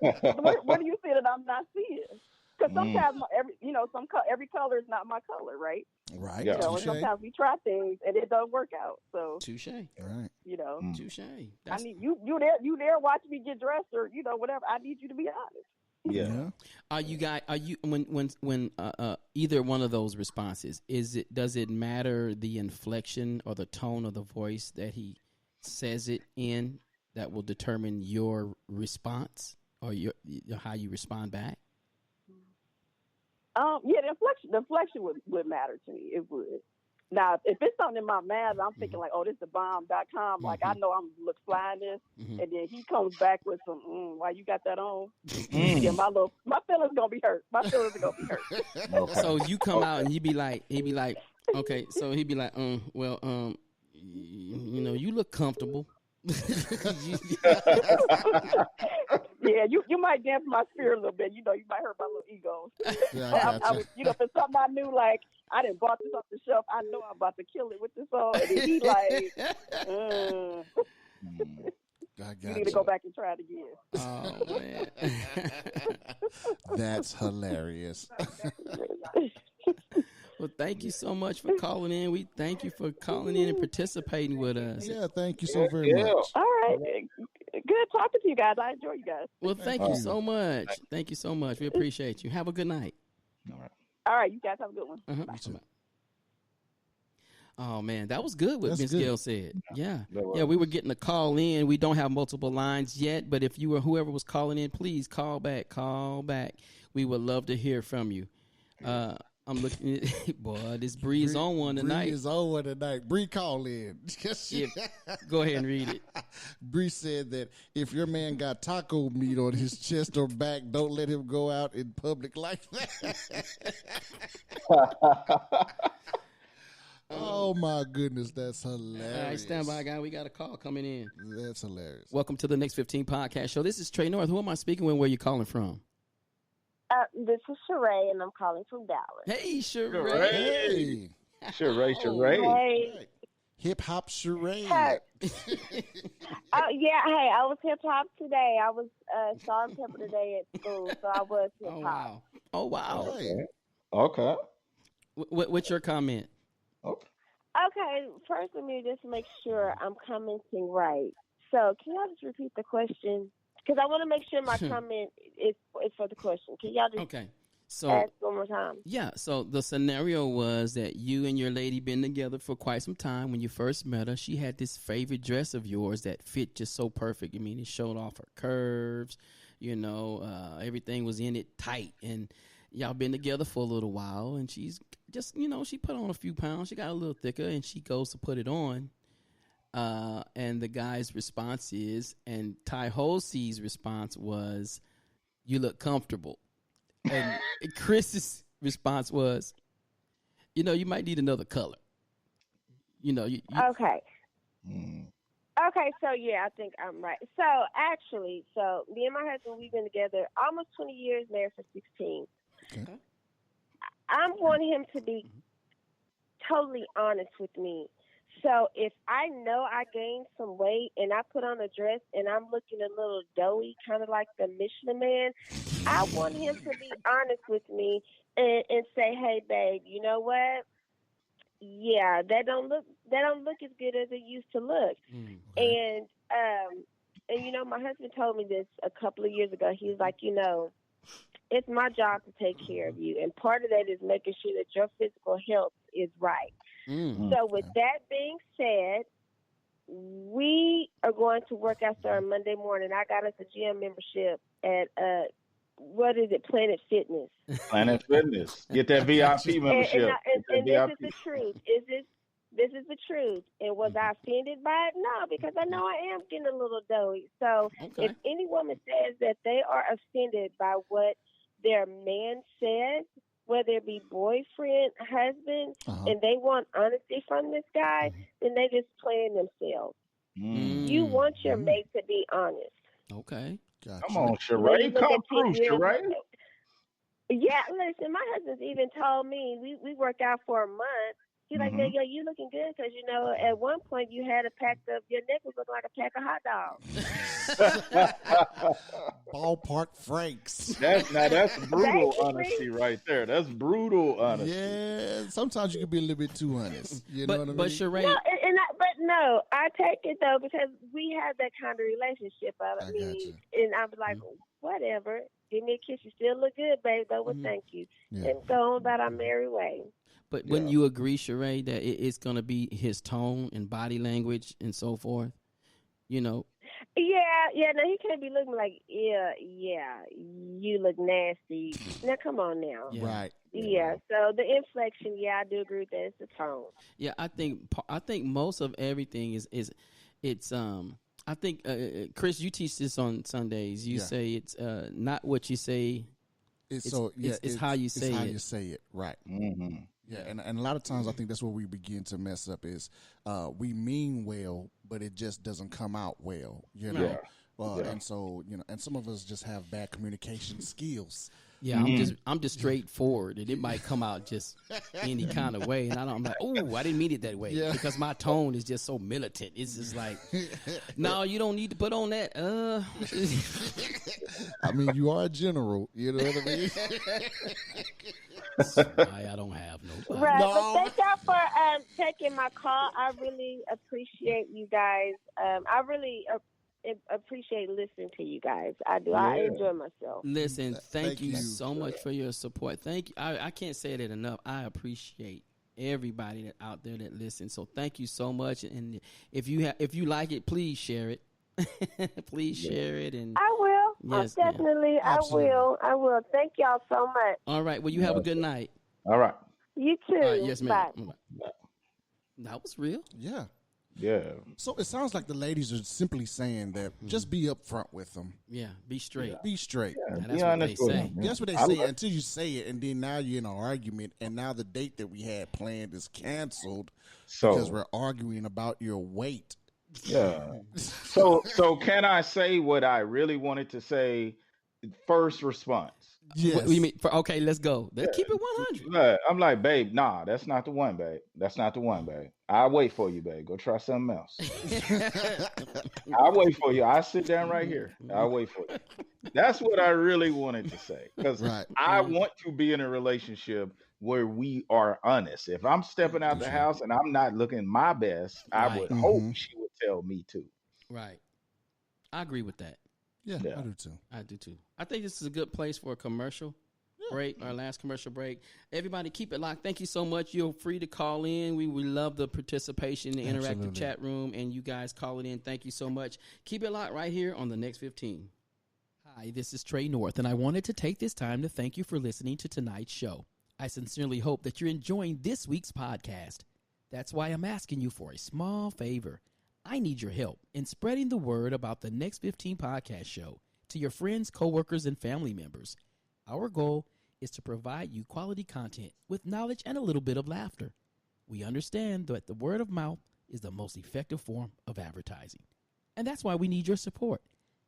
what do you see that I'm not seeing? Because sometimes every color is not my color, right? Right. Yeah. You know, and sometimes we try things and it doesn't work out. So Touche. Right. You know, Touche. I need you there watching me get dressed, or you know, whatever. I need you to be honest. Yeah. Are you when either one of those responses, does it matter the inflection or the tone of the voice that he says it in that will determine your response or how you respond back? Yeah, the inflection would matter to me. It would. Now, if it's something in my mind, I'm thinking like, oh, this is bomb.com. Like, I know I'm look fly in this. And then he comes back with some, why you got that on? Yeah, my feelings going to be hurt. My feelings are going to be hurt. Okay. So you come out and he'd be like, okay. So he'd be like, well, you know, you look comfortable. Yeah, you might dampen my spirit a little bit. You know, you might hurt my little ego. Yeah, I was, you know, if it's something I knew, like, I didn't bought this off the shelf, I know I'm about to kill it with this on. And then he like, you need to go back and try it again. Oh, man. That's hilarious. Well, thank you so much for calling in. We thank you for calling in and participating with us. Yeah, thank you so very much. All right. Good talking to you guys. I enjoy you guys. Well, thank you so much. Thank you so much. We appreciate you. Have a good night. All right. You guys have a good one. Bye. Oh, man, that was good what Miss Gail said. Yeah. We were getting a call in. We don't have multiple lines yet, but if you were whoever was calling in, please call back. We would love to hear from you. I'm looking at, boy, this Bree is on one tonight. Bree is on one tonight. Bree, call in. Go ahead and read it. Bree said that if your man got taco meat on his chest or back, don't let him go out in public like that. Oh, Oh my goodness, that's hilarious. All right, stand by, guy. We got a call coming in. That's hilarious. Welcome to the Next 15 podcast show. This is Trey North. Who am I speaking with? Where you calling from? This is Sheree, and I'm calling from Dallas. Hey, Sheree. Hey, Sheree. Hey. hip hop charade. Hey. Yeah, hey, I was hip hop today. I was salt and pepper today at school, so I was hip hop. Oh, wow. Hey. Okay. What's your comment? Okay. Okay, first let me just make sure I'm commenting right. So can y'all just repeat the question? Because I want to make sure my comment is for the question. Can y'all just ask one more time? Yeah, so the scenario was that you and your lady been together for quite some time. When you first met her, she had this favorite dress of yours that fit just so perfect. I mean, it showed off her curves, everything was in it tight. And y'all been together for a little while, and she's just, she put on a few pounds. She got a little thicker, and she goes to put it on. And the guy's response is, and Ty Holsey's response was, "You look comfortable." And Chris's response was, you might need another color. Okay. Okay, so yeah, I think I'm right. So actually, me and my husband, we've been together almost 20 years, married for 16. Okay. I'm wanting him to be totally honest with me. So if I know I gained some weight and I put on a dress and I'm looking a little doughy, kind of like the Michelin Man, I want him to be honest with me and say, "Hey, babe, you know what? Yeah, that don't look as good as it used to look." And my husband told me this a couple of years ago. He was like, it's my job to take care of you, and part of that is making sure that your physical health is right. So with that being said, we are going to work out there on Monday morning. I got us a gym membership at what is it, Planet Fitness. Planet Fitness. Get that VIP membership. And this is the truth. This is the truth. And was I offended by it? No, because I know I am getting a little doughy. So if any woman says that they are offended by what their man says, whether it be boyfriend, husband, and they want honesty from this guy, then they just playing themselves. You want your mate to be honest. Okay. Gotcha. Come on, Sheree. Come through, Sheree. Yeah, listen, my husband's even told me, we worked out for a month. He's like, yo, you looking good because, at one point you had your neck was looking like a pack of hot dogs. Ballpark Franks. That's brutal honesty right there. That's brutal honesty. Yeah, sometimes you can be a little bit too honest. You know what I mean? But Sheree, no, I take it though because we have that kind of relationship. I mean, and I'm like, whatever. Give me a kiss. You still look good, babe. But well, thank you. And go on about our merry way. But wouldn't you agree, Sheree, that it's going to be his tone and body language and so forth? Yeah. No, he can't be looking like, yeah, you look nasty. Now, come on now. Yeah. Right. Yeah. So the inflection, I do agree with that. It's the tone. Yeah, I think most of everything is I think Chris, you teach this on Sundays. You say it's not what you say. It's how you say it. It's how you say it, right? Mm-hmm. Yeah, and a lot of times I think that's where we begin to mess up is we mean well, but it just doesn't come out well, And so and some of us just have bad communication skills. Yeah, I'm just straightforward, and it might come out just any kind of way, and I'm like, oh, I didn't mean it that way because my tone is just so militant. It's just like, no, you don't need to put on that. I mean, you are a general, you know what I mean? I don't have no. Right, but thank y'all for taking my call. I really appreciate you guys. I really appreciate listening to you guys. I do. I enjoy myself. Listen, thank you so much for your support. Thank you. I can't say that enough. I appreciate everybody that out there that listens. So thank you so much. And if you like it, please share it. Please share it. And I will. Yes, definitely. I will. Thank y'all so much. All right. Well, you have a good night. All right. You too. Yes, ma'am. Bye. That was real. Yeah. Yeah. So it sounds like the ladies are simply saying that just be upfront with them. Yeah, be straight. Be straight. Yeah, And be that's what honest they with say. them, man. That's what they I say like- until you say it, and then now you're in an argument, and now the date that we had planned is canceled because So we're arguing about your weight. yeah. So can I say what I really wanted to say? First response. Yes. What you mean? Okay, let's go. Let's keep it 100. Yeah, I'm like, babe, nah, that's not the one, babe. That's not the one, babe. I'll wait for you, babe. Go try something else. I'll wait for you. I'll sit down right here. I'll wait for you. That's what I really wanted to say. Because Right. I want to be in a relationship where we are honest. If I'm stepping out the house and I'm not looking my best, I Right. would hope she would tell me to. Right. I agree with that. Yeah, Yeah. I do too. I do too. I think this is a good place for a commercial break, our last commercial break. Everybody keep it locked. Thank you so much. You're free to call in. We love the participation, the interactive Absolutely. chat room, and you guys calling in. Thank you so much. Keep it locked right here on the Next 15. Hi, this is Trey North, and I wanted to take this time to thank you for listening to tonight's show. I sincerely hope that you're enjoying this week's podcast. That's why I'm asking you for a small favor. I need your help in spreading the word about the Next 15 podcast show to your friends, coworkers, and family members. Our goal is to provide you quality content with knowledge and a little bit of laughter. We understand that the word of mouth is the most effective form of advertising. And that's why we need your support.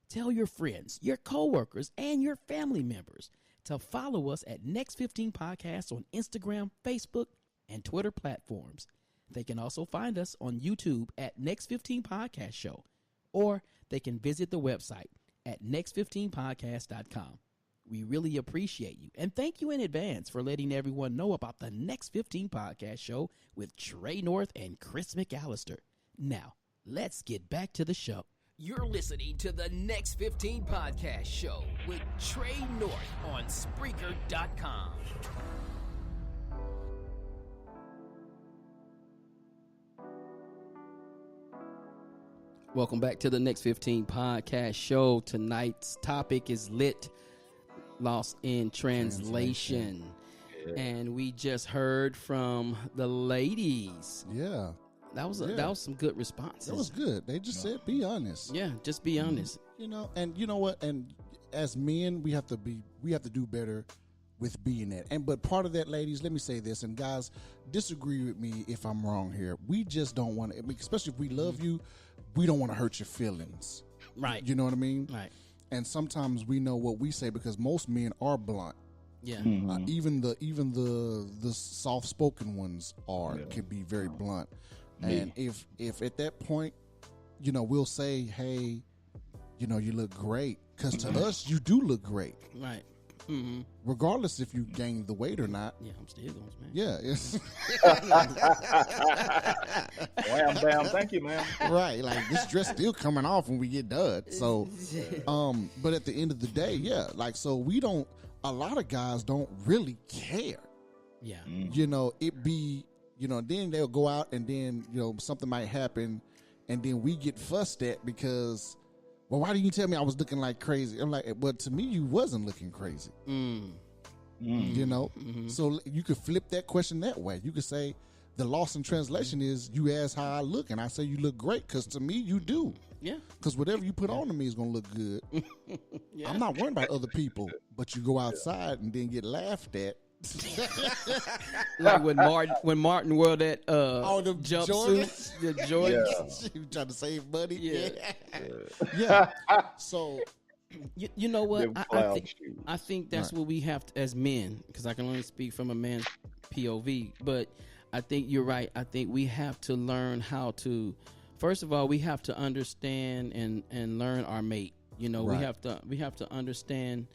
Tell your friends, your coworkers, and your family members to follow us at Next 15 Podcasts on Instagram, Facebook, and Twitter platforms. They can also find us on YouTube at Next 15 Podcast Show, or they can visit the website at next15podcast.com. We really appreciate you, and thank you in advance for letting everyone know about the Next 15 Podcast Show with Trey North and Chris McAllister. Now, let's get back to the show. You're listening to the Next 15 Podcast Show with Trey North on Spreaker.com. Welcome back to the Next 15 Podcast Show. Tonight's topic is L.I.T, Lost in Translation. And we just heard from the ladies. Yeah, That was some good responses. that was good. They just said, be honest. Yeah, just be honest. You know, and you know what? And as men, we have to do better with being that. And but part of that, ladies, let me say this, and guys, disagree with me if I'm wrong here. We just don't want to, especially if we love you, we don't want to hurt your feelings. Right. You know what I mean? Right. And sometimes we know what we say because most men are blunt. Yeah. Even the soft spoken ones can be very blunt. And if at that point, you know, we'll say, hey, you know, you look great, because to us you do look great, Right. regardless if you gained the weight or not. Yeah, I'm still going, man. Yeah, it's Wham, bam. Thank you, man. right. Like this dress still coming off when we get done. So, but at the end of the day, yeah, like so we don't. A lot of guys don't really care. Yeah. You know, then they'll go out and then, you know, something might happen and then we get fussed at because, well, why didn't you tell me I was looking like crazy? I'm like, but to me, you wasn't looking crazy. You know? So you could flip that question that way. You could say the loss in translation is you ask how I look and I say you look great because to me, you do. Yeah. Because whatever you put on to me is going to look good. I'm not worried about other people, but you go outside and then get laughed at. Like when Martin wore that the jumpsuit, the Jordans. You trying to save money? Yeah. Yeah. So You know what? Them I cloud think shoes. I think that's what we have to, as men, because I can only speak from a man's POV. But I think you're right. I think we have to learn how to. First of all, we have to understand and learn our mate. You know, Right. we have to understand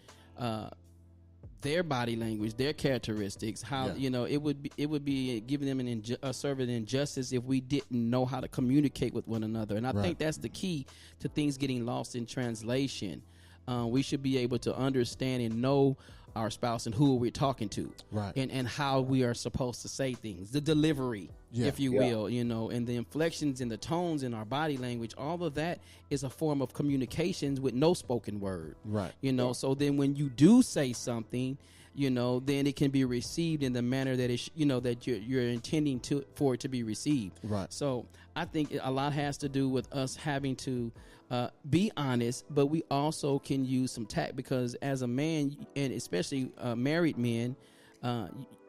their body language, their characteristics. How you know it would be giving them a serving injustice if we didn't know how to communicate with one another. And I think that's the key to things getting lost in translation. We should be able to understand and know our spouse and who we're talking to, Right. and how we are supposed to say things, the delivery, if you will, you know, and the inflections and the tones in our body language. All of that is a form of communications with no spoken word, Right. You know, so then when you do say something, then it can be received in the manner that that you're intending for it to be received. Right. So I think a lot has to do with us having to be honest, but we also can use some tact, because as a man, and especially married men,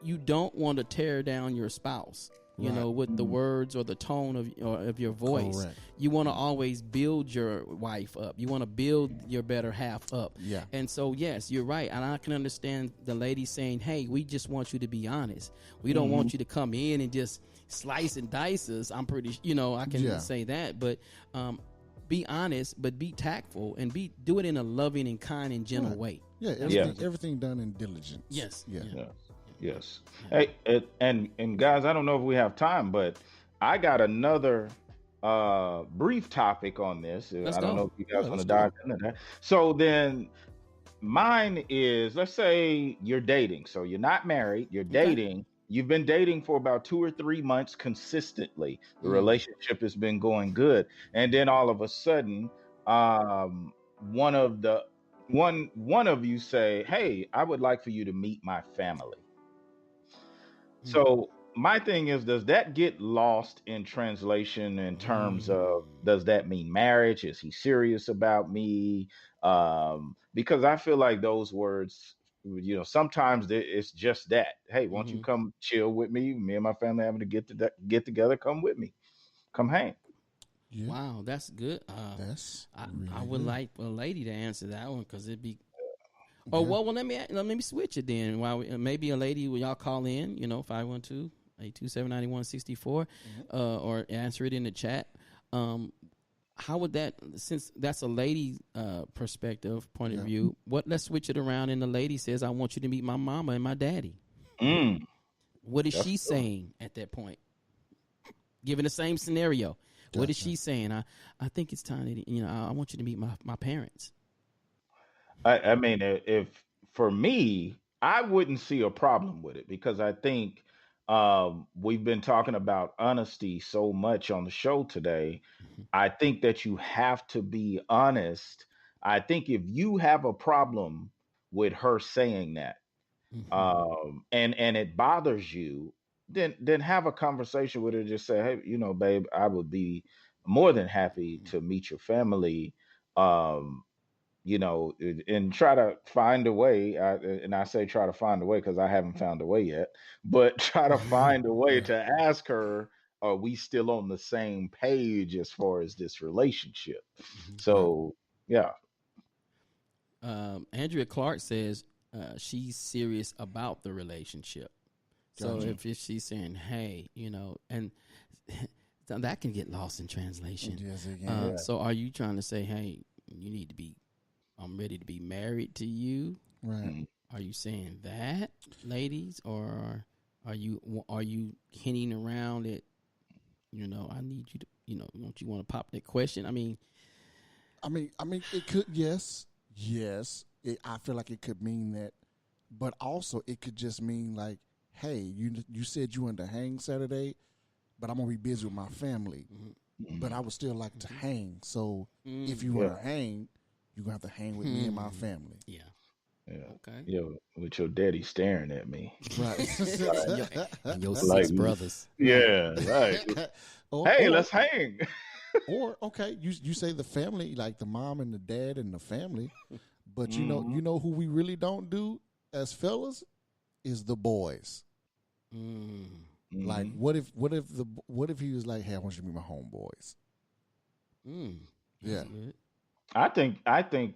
you don't want to tear down your spouse. With the words or the tone of your voice. Correct. You want to always build your wife up. You want to build your better half up. Yeah. And so, yes, you're right. And I can understand the lady saying, hey, we just want you to be honest. We don't want you to come in and just slice and dice us. I'm pretty, I can say that. But be honest, but be tactful, and do it in a loving and kind and gentle way. Yeah, everything done in diligence. Yes. Yeah. Yes. Hey, and guys, I don't know if we have time, but I got another brief topic on this. I don't know if you guys want to dive into that. So then mine is, let's say you're dating. So you're not married, you're dating. You've been dating for about 2 or 3 months consistently. The relationship has been going good. And then all of a sudden, one of you say, hey, I would like for you to meet my family. So my thing is, does that get lost in translation in terms of, does that mean marriage? Is he serious about me? Because I feel like those words, sometimes it's just that. Hey, won't you come chill with me? Me and my family having to get together. Come with me. Come hang. Yeah. Wow, that's good. I would like a lady to answer that one, because it'd be. Oh, well, let me switch it then. Maybe a lady, will y'all call in, 512-827-9164, or answer it in the chat. How would that, since that's a lady perspective, point of view, let's switch it around, and the lady says, I want you to meet my mama and my daddy. What is she saying at that point? Given the same scenario, what is she saying? I think it's time that, I want you to meet my parents. I mean, if for me, I wouldn't see a problem with it, because I think we've been talking about honesty so much on the show today. I think that you have to be honest. I think if you have a problem with her saying that, and it bothers you, then have a conversation with her. Just say, hey, babe, I would be more than happy to meet your family. And try to find a way. And I say try to find a way because I haven't found a way yet, but try to find a way to ask her, are we still on the same page as far as this relationship? So, yeah. Andrea Clark says she's serious about the relationship. So if she's saying, hey, and that can get lost in translation. Yes, it can. So are you trying to say, hey, I'm ready to be married to you? Right. Are you saying that, ladies, or are you hinting around it? I need you to, don't you want to pop that question? I mean, it could, yes. I feel like it could mean that, but also it could just mean like, hey, you said you wanted to hang Saturday, but I'm gonna be busy with my family, but I would still like to hang. So if you want to hang, you're going to have to hang with me and my family. Yeah. Okay. With your daddy staring at me. Right. and your six brothers. Yeah, right. Let's hang. Or, okay, you say the family, like the mom and the dad and the family, but you know who we really don't do as fellas is the boys. Like, what if he was like, hey, I want you to meet my homeboys? Yeah. I think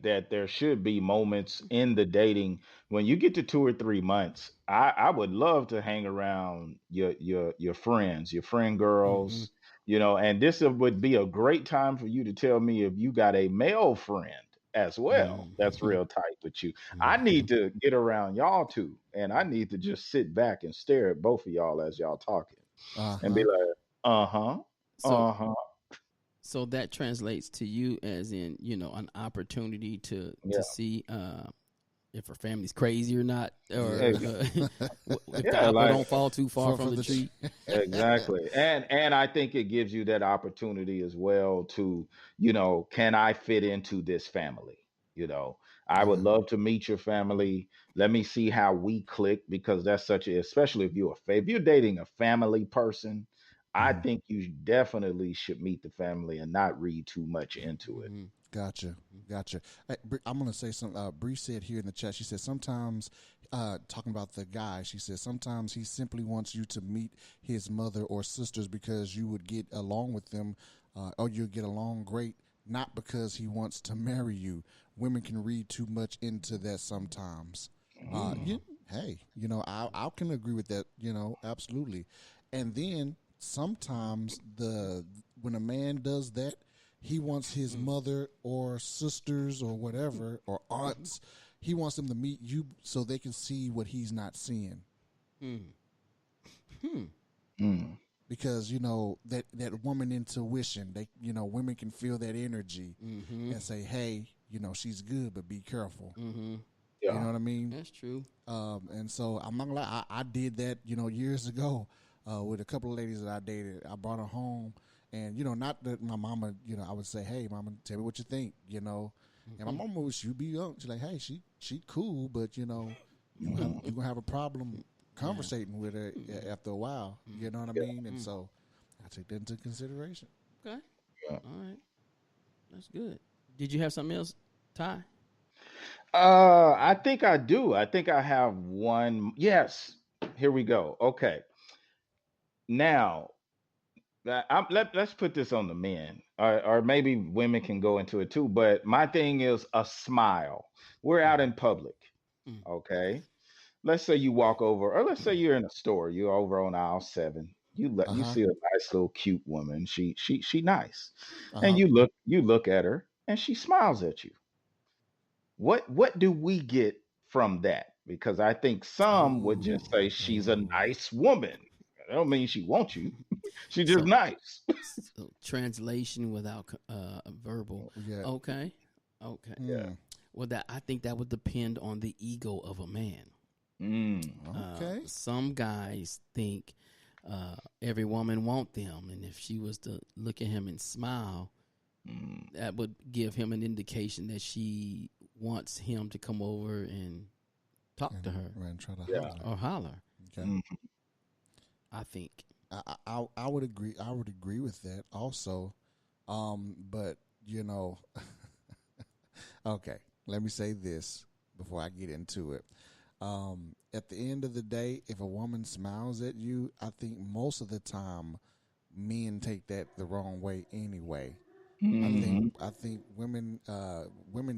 that there should be moments in the dating when you get to 2 or 3 months. I would love to hang around your friends, your friend girls, and this would be a great time for you to tell me if you got a male friend as well that's real tight with you. I need to get around y'all too, and I need to just sit back and stare at both of y'all as y'all talking and be like, So that translates to you as in, an opportunity to see if her family's crazy or not, or if the apple don't fall too far from the tree. Exactly. And I think it gives you that opportunity as well to, can I fit into this family? I would Yeah. love to meet your family. Let me see how we click, because that's especially if if you're dating a family person, I Mhm. think you definitely should meet the family and not read too much into it. Mm-hmm. Gotcha, gotcha. Hey, I'm gonna say something. Bree said here in the chat. She said sometimes, talking about the guy. She said sometimes he simply wants you to meet his mother or sisters because you would get along with them, or you'll get along great. Not because he wants to marry you. Women can read too much into that sometimes. Mm. Hey, I can agree with that. Absolutely. And then sometimes when a man does that, he wants his mother or sisters or whatever or aunts. He wants them to meet you so they can see what he's not seeing. Mm. Because that woman intuition, women can feel that energy and say, hey, she's good, but be careful. You Yeah. know what I mean? That's true. And so I'm not gonna lie, I did that, years ago, with a couple of ladies that I dated. I brought her home, and not that my mama, I would say, "Hey, mama, tell me what you think," And my mama would, she'd be young. She's like, "Hey, she cool, but you gonna have a problem conversating with her after a while." You know what I mean? And so I took that into consideration. Okay. Yeah. All right. That's good. Did you have something else, Ty? I think I do. I think I have one. Yes. Here we go. Okay. Now, let's put this on the men, or maybe women can go into it too. But my thing is a smile. We're out in public. Mm. Okay. Let's say you walk over, or let's say you're in a store. You're over on aisle 7. Uh You huh. see a nice little cute woman. She nice, Uh and huh. you look at her, and she smiles at you. What do we get from that? Because I think some would Ooh. just say she's a Ooh. nice woman. I don't mean she wants you. She's just So, nice. so translation without verbal. Yeah. Okay. Okay. Yeah. Mm. Well, that I think that would depend on the ego of a man. Mm. Okay. Some guys think every woman want them, and if she was to look at him and smile, Mm. that would give him an indication that she wants him to come over and talk to her And try to Yeah. holler. or holler. Okay. Mm. I think. I would agree. I would agree with that also. But okay. Let me say this before I get into it. At the end of the day, if a woman smiles at you, I think most of the time men take that the wrong way anyway. Mhm. I think women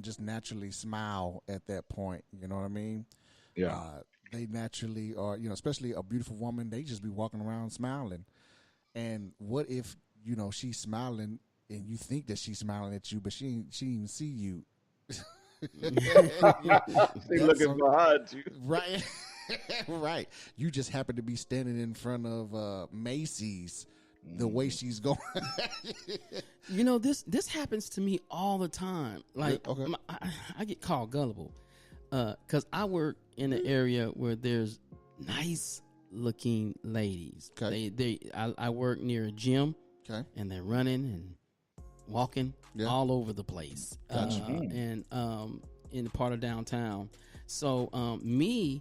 just naturally smile at that point. You know what I mean? Yeah. Uh, they naturally are, especially a beautiful woman. They just be walking around smiling. And what if she's smiling and you think that she's smiling at you, but she didn't even see you. She That's looking behind you. right, right. You just happen to be standing in front of Macy's. The way she's going. This happens to me all the time. Like, Okay. I get called gullible because I work in an area where there's nice looking ladies. Okay. I work near a gym, Okay. and they're running and walking all over the place. Gotcha. And in the part of downtown. So I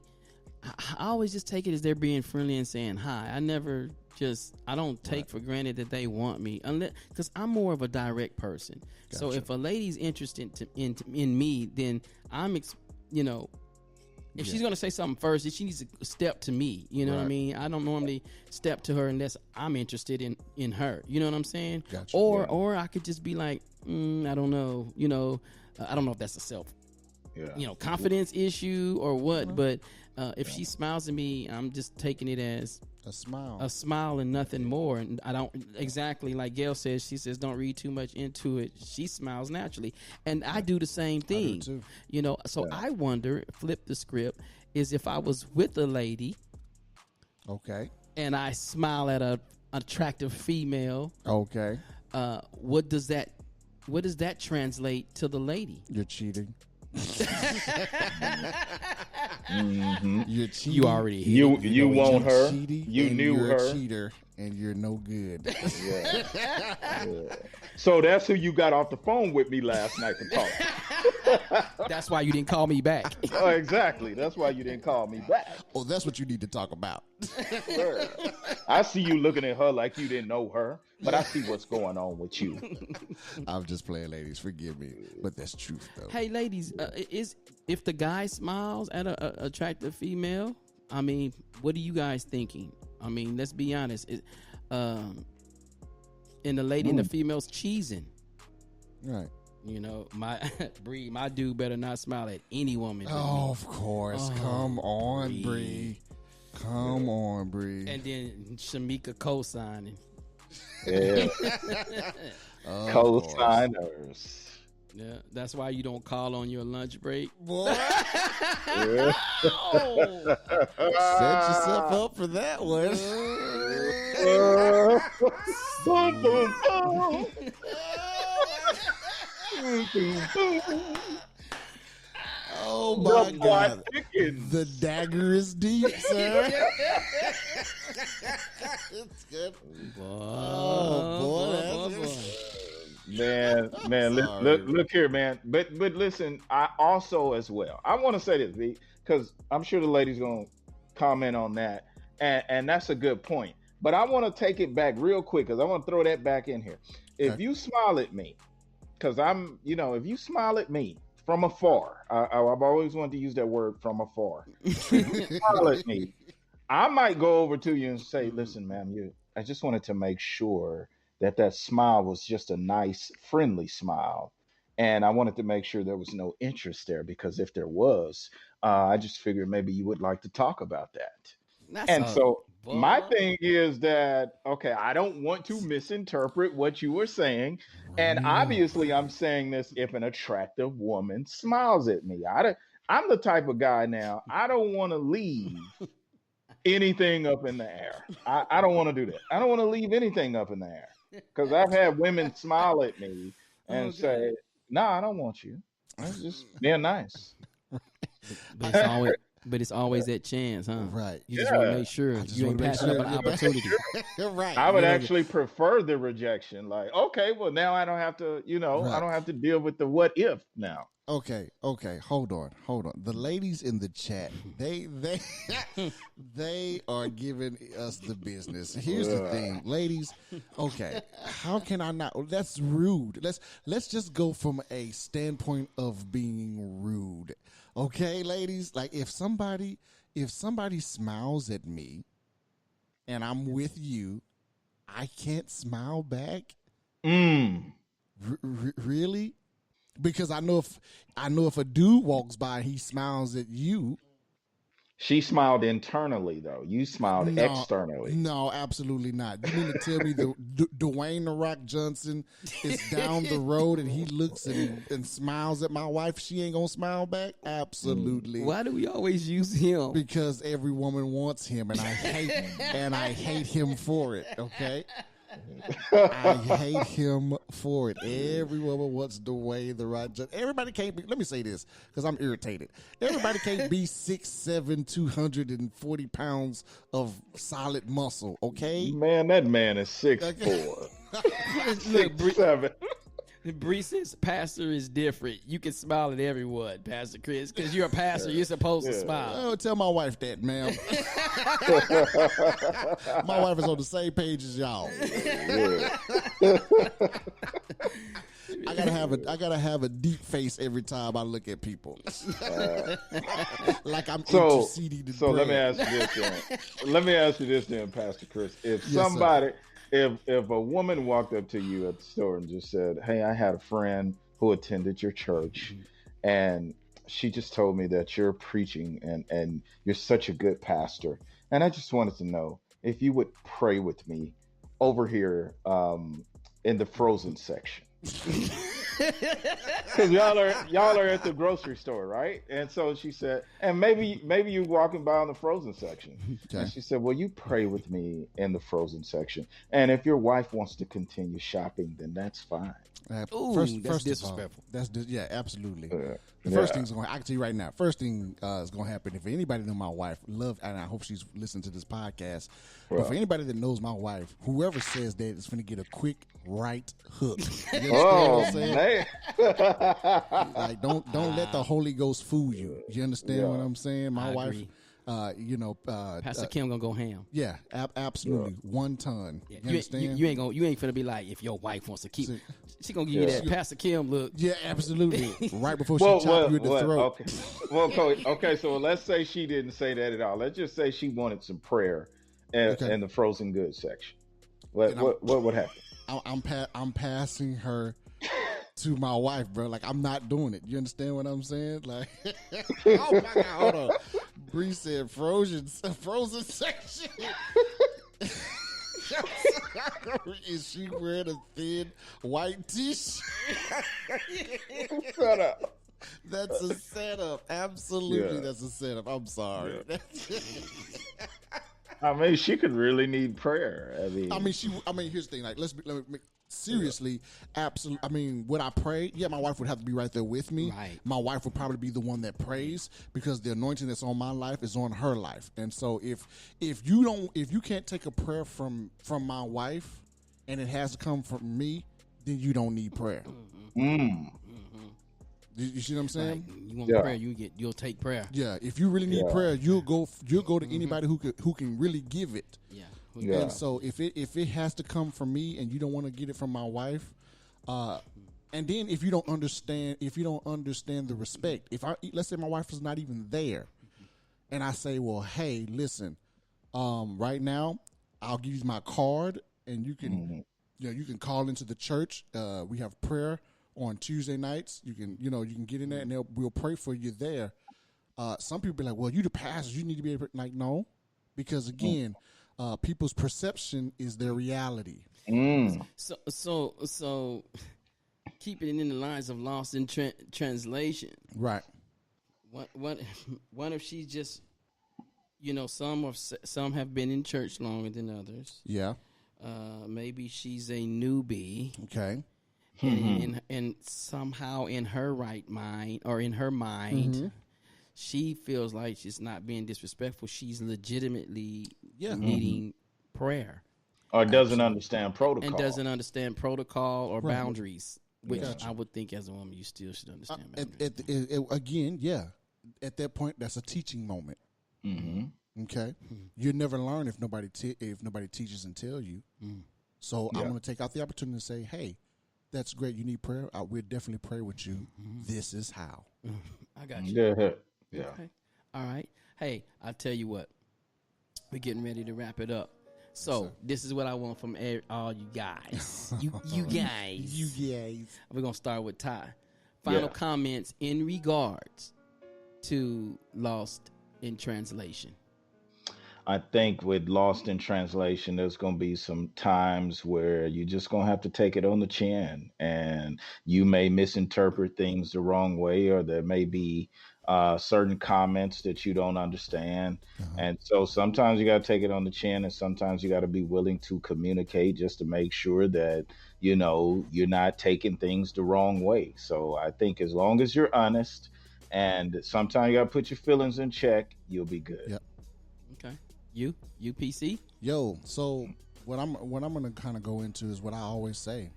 always just take it as they're being friendly and saying hi. I don't take for granted that they want me, unless because I'm more of a direct person. Gotcha. So if a lady's interested in me, then if she's gonna say something first, she needs to step to me. You know what I Right. mean? I don't normally step to her unless I'm interested in her. You know what I'm saying? Gotcha. Or I could just be like, I don't know. I don't know if that's a self confidence issue or what, but if she smiles at me, I'm just taking it as A smile. a smile and nothing more. And I don't exactly like Gail says. She says don't read too much into it. She smiles naturally, and I do the same thing. too. So I wonder, flip the script, is if I was with a lady Okay. and I smile at a attractive female, Okay. what does that translate to the lady? You're cheating. Mhm. You're cheating. You already hit You it. you want her. Cheating, You and knew you're her. a cheater, and you're no good. Yeah. So that's who you got off the phone with me last night to talk. That's why you didn't call me back. Oh, exactly. That's why you didn't call me back. Oh, that's what you need to talk about. Sure. I see you looking at her like you didn't know her, but I see what's going on with you. I'm just playing, ladies. Forgive me, but that's truth, though. Hey, ladies, if the guy smiles at a attractive female, I mean, what are you guys thinking? I mean, let's be honest. And the lady and the female's cheesing. Right. You know, my dude better not smile at any woman. Oh, of course. Come on, Bree. Come on, Bree. And then Shamika co-signing. Yeah. Co-signers. Yeah, that's why you don't call on your lunch break. Boy. Set yourself up for that one. Oh my God! The dagger is deep, sir. It's good. Boy. Man, look here, man. But listen, I also as well. I want to say this, V, because I'm sure the lady's gonna comment on that, and that's a good point. But I want to take it back real quick because I want to throw that back in here. If you smile at me, because if you smile at me from afar, I've always wanted to use that word, from afar. If you smile at me, I might go over to you and say, "Listen, ma'am, I just wanted to make sure that smile was just a nice, friendly smile. And I wanted to make sure there was no interest there, because if there was, I just figured maybe you would like to talk about that." My thing is that, okay, I don't want to misinterpret what you were saying. And obviously I'm saying this if an attractive woman smiles at me. I'm the type of guy now, I don't want to leave anything up in the air. I don't want to do that. I don't want to leave anything up in the air. Because I've had women smile at me and say, "No, I don't want you. That's just being nice." But it's always that chance, huh? Right. You just want to make sure you ain't passing up an opportunity. Right. I would actually prefer the rejection. Like, okay, well now I don't have to, I don't have to deal with the what if now. Okay, hold on. The ladies in the chat, they are giving us the business. Here's the thing, ladies. Okay, how can I not? That's rude. Let's just go from a standpoint of being rude. Okay, ladies. Like if somebody smiles at me, and I'm with you, I can't smile back. Really? Because I know if a dude walks by and he smiles at you. She smiled internally, though. You smiled externally. No, absolutely not. You mean to tell me Dwayne "The Rock" Johnson is down the road and he looks and smiles at my wife? She ain't gonna smile back? Absolutely. Why do we always use him? Because every woman wants him, and I hate him for it. Okay. I hate him for it. Every woman wants Dwayne "The Rock" Johnson. Everybody can't be. Let me say this because I'm irritated. Everybody can't be 6'7", 240 pounds of solid muscle. Okay, man, that man is 6'4". 6'7". Bree's pastor is different. You can smile at everyone, Pastor Chris, because you're a pastor. You're supposed to smile. Oh, tell my wife that, ma'am. My wife is on the same page as y'all. I gotta have a deep face every time I look at people, like I'm interceding. So let me ask you this then. Let me ask you this then, Pastor Chris. If somebody. If a woman walked up to you at the store and just said, "Hey, I had a friend who attended your church, and she just told me that you're preaching and you're such a good pastor, and I just wanted to know if you would pray with me over here in the frozen section." Because y'all are at the grocery store, right? And so she said, and maybe you're walking by on the frozen section. Okay. And she said, "Well, you pray with me in the frozen section, and if your wife wants to continue shopping, then that's fine." First disrespectful. Absolutely. First thing's I can tell you right now. First thing is going to happen if anybody knows my wife. And I hope she's listening to this podcast. Right. But for anybody that knows my wife, whoever says that is going to get a quick right hook. You understand what I'm saying? Hey. Like, don't let the Holy Ghost fool you. You understand what I'm saying? My I wife, agree. Pastor Kim gonna go ham. Yeah, absolutely. 1 ton. Yeah. You understand? You ain't finna be like, if your wife wants to keep, she gonna give you that Pastor Kim look. Yeah, absolutely. Right before she chop you in the throat. Okay. Well, okay. So let's say she didn't say that at all. Let's just say she wanted some prayer in the frozen goods section. What would happen? I'm passing her to my wife, bro. Like, I'm not doing it. You understand what I'm saying? Like, oh my God, hold on. Bree said frozen section. Is she wearing a thin white t-shirt? Shut up. That's a setup. Absolutely, that's a setup. I'm sorry. Yeah. I mean, she could really need prayer. I mean, here's the thing. Like, let me seriously, absolutely. I mean, would I pray? Yeah, my wife would have to be right there with me. Right. My wife would probably be the one that prays because the anointing that's on my life is on her life. And so if you can't take a prayer from my wife, and it has to come from me, then you don't need prayer. You see what I'm saying? Like, you want prayer, you'll take prayer. Yeah, if you really need prayer, you'll go to anybody who can really give it. Yeah. And so if it has to come from me and you don't want to get it from my wife, and then if you don't understand the respect, let's say my wife is not even there, and I say, well, hey, listen, right now I'll give you my card and you can you can call into the church. We have prayer on Tuesday nights. You can get in there and we'll pray for you there. Some people be like, well, you the pastor, you need to be able to, like, no, because again, people's perception is their reality. So keeping it in the lines of lost in translation. Right. What if she just, some have been in church longer than others. Yeah. Maybe she's a newbie. Okay. And somehow in her right mind or in her mind, she feels like she's not being disrespectful. She's legitimately needing prayer. Or doesn't understand protocol. And doesn't understand protocol or boundaries, which I would think as a woman you still should understand boundaries. Again, at that point, that's a teaching moment. Okay? You never learn if nobody teaches and tell you. So I'm going to take out the opportunity to say, hey, that's great. You need prayer. We'll definitely pray with you. This is how. I got you. Yeah. Okay. All right. Hey, I tell you what. We're getting ready to wrap it up. So this is what I want from all you guys. You guys. We're gonna start with Ty. Final comments in regards to Lost in Translation. I think with Lost in Translation, there's going to be some times where you're just going to have to take it on the chin, and you may misinterpret things the wrong way, or there may be certain comments that you don't understand. And so sometimes you got to take it on the chin, and sometimes you got to be willing to communicate just to make sure that, you're not taking things the wrong way. So I think as long as you're honest, and sometimes you got to put your feelings in check, you'll be good. Yep. Okay. You PC? Yo, so what I'm going to kind of go into is what I always say.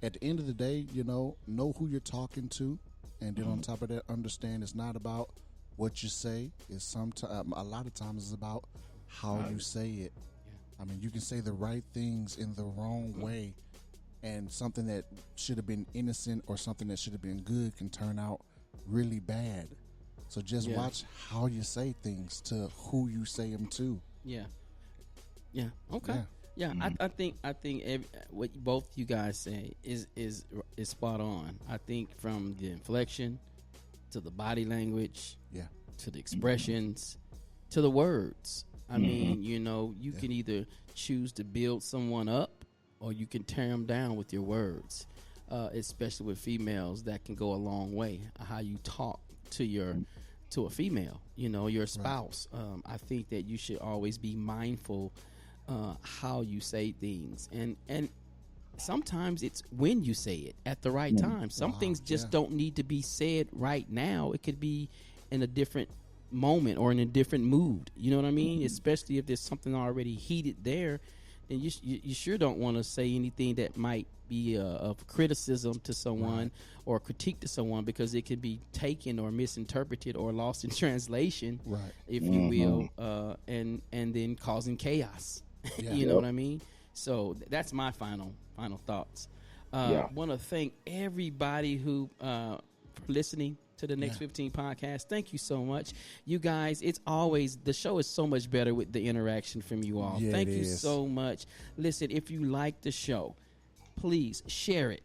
At the end of the day, know who you're talking to, and then on top of that, understand it's not about what you say. It's a lot of times it's about how you say it. I mean, you can say the right things in the wrong way, and something that should have been innocent or something that should have been good can turn out really bad. So just watch how you say things to who you say them to. Yeah. Okay. Yeah. I think what both you guys say is spot on. I think from the inflection to the body language, to the expressions, to the words. I mean, you can either choose to build someone up, or you can tear them down with your words. Especially with females, that can go a long way. How you talk to a female, your spouse. I think that you should always be mindful how you say things, and sometimes it's when you say it at the right time. Some things just don't need to be said right now. It could be in a different moment or in a different mood. You know what I mean? Especially if there's something already heated there, then you sure don't want to say anything that might be of criticism to someone or critique to someone, because it could be taken or misinterpreted or lost in translation, if you will, and then causing chaos. You know what I mean? So that's my final thoughts. Want to thank everybody who for listening to the Next 15 podcast. Thank you so much, you guys. It's always, the show is so much better with the interaction from you all. Thank you so much. Listen, if you like the show, please share it.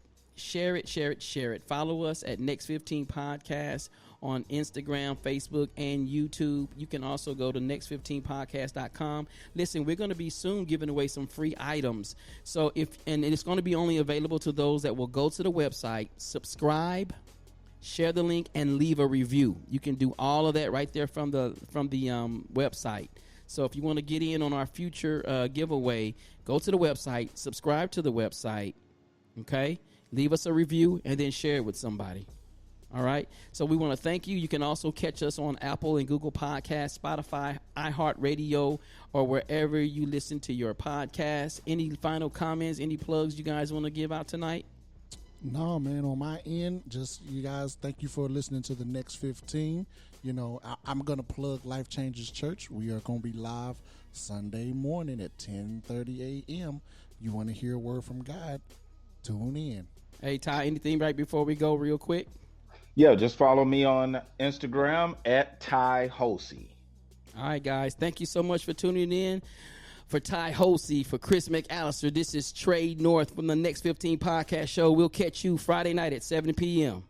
Follow us at Next 15 Podcast on Instagram, Facebook, and YouTube. You can also go to next15podcast.com. Listen, we're going to be soon giving away some free items. So and it's going to be only available to those that will go to the website, subscribe, share the link, and leave a review. You can do all of that right there from the website. So if you want to get in on our future giveaway, go to the website, subscribe to the website, okay? Leave us a review, and then share it with somebody. All right? So we want to thank you. You can also catch us on Apple and Google Podcasts, Spotify, iHeartRadio, or wherever you listen to your podcasts. Any final comments, any plugs you guys want to give out tonight? No, man, on my end, just you guys, thank you for listening to the Next 15. You know, I'm going to plug Life Changes Church. We are going to be live Sunday morning at 10:30 a.m. You want to hear a word from God, tune in. Hey, Ty, anything right before we go real quick? Yeah, just follow me on Instagram at Ty Hosey. All right, guys. Thank you so much for tuning in. For Ty Hosey, for Chris McAllister, this is Trey North from the Next 15 Podcast Show. We'll catch you Friday night at 7 p.m.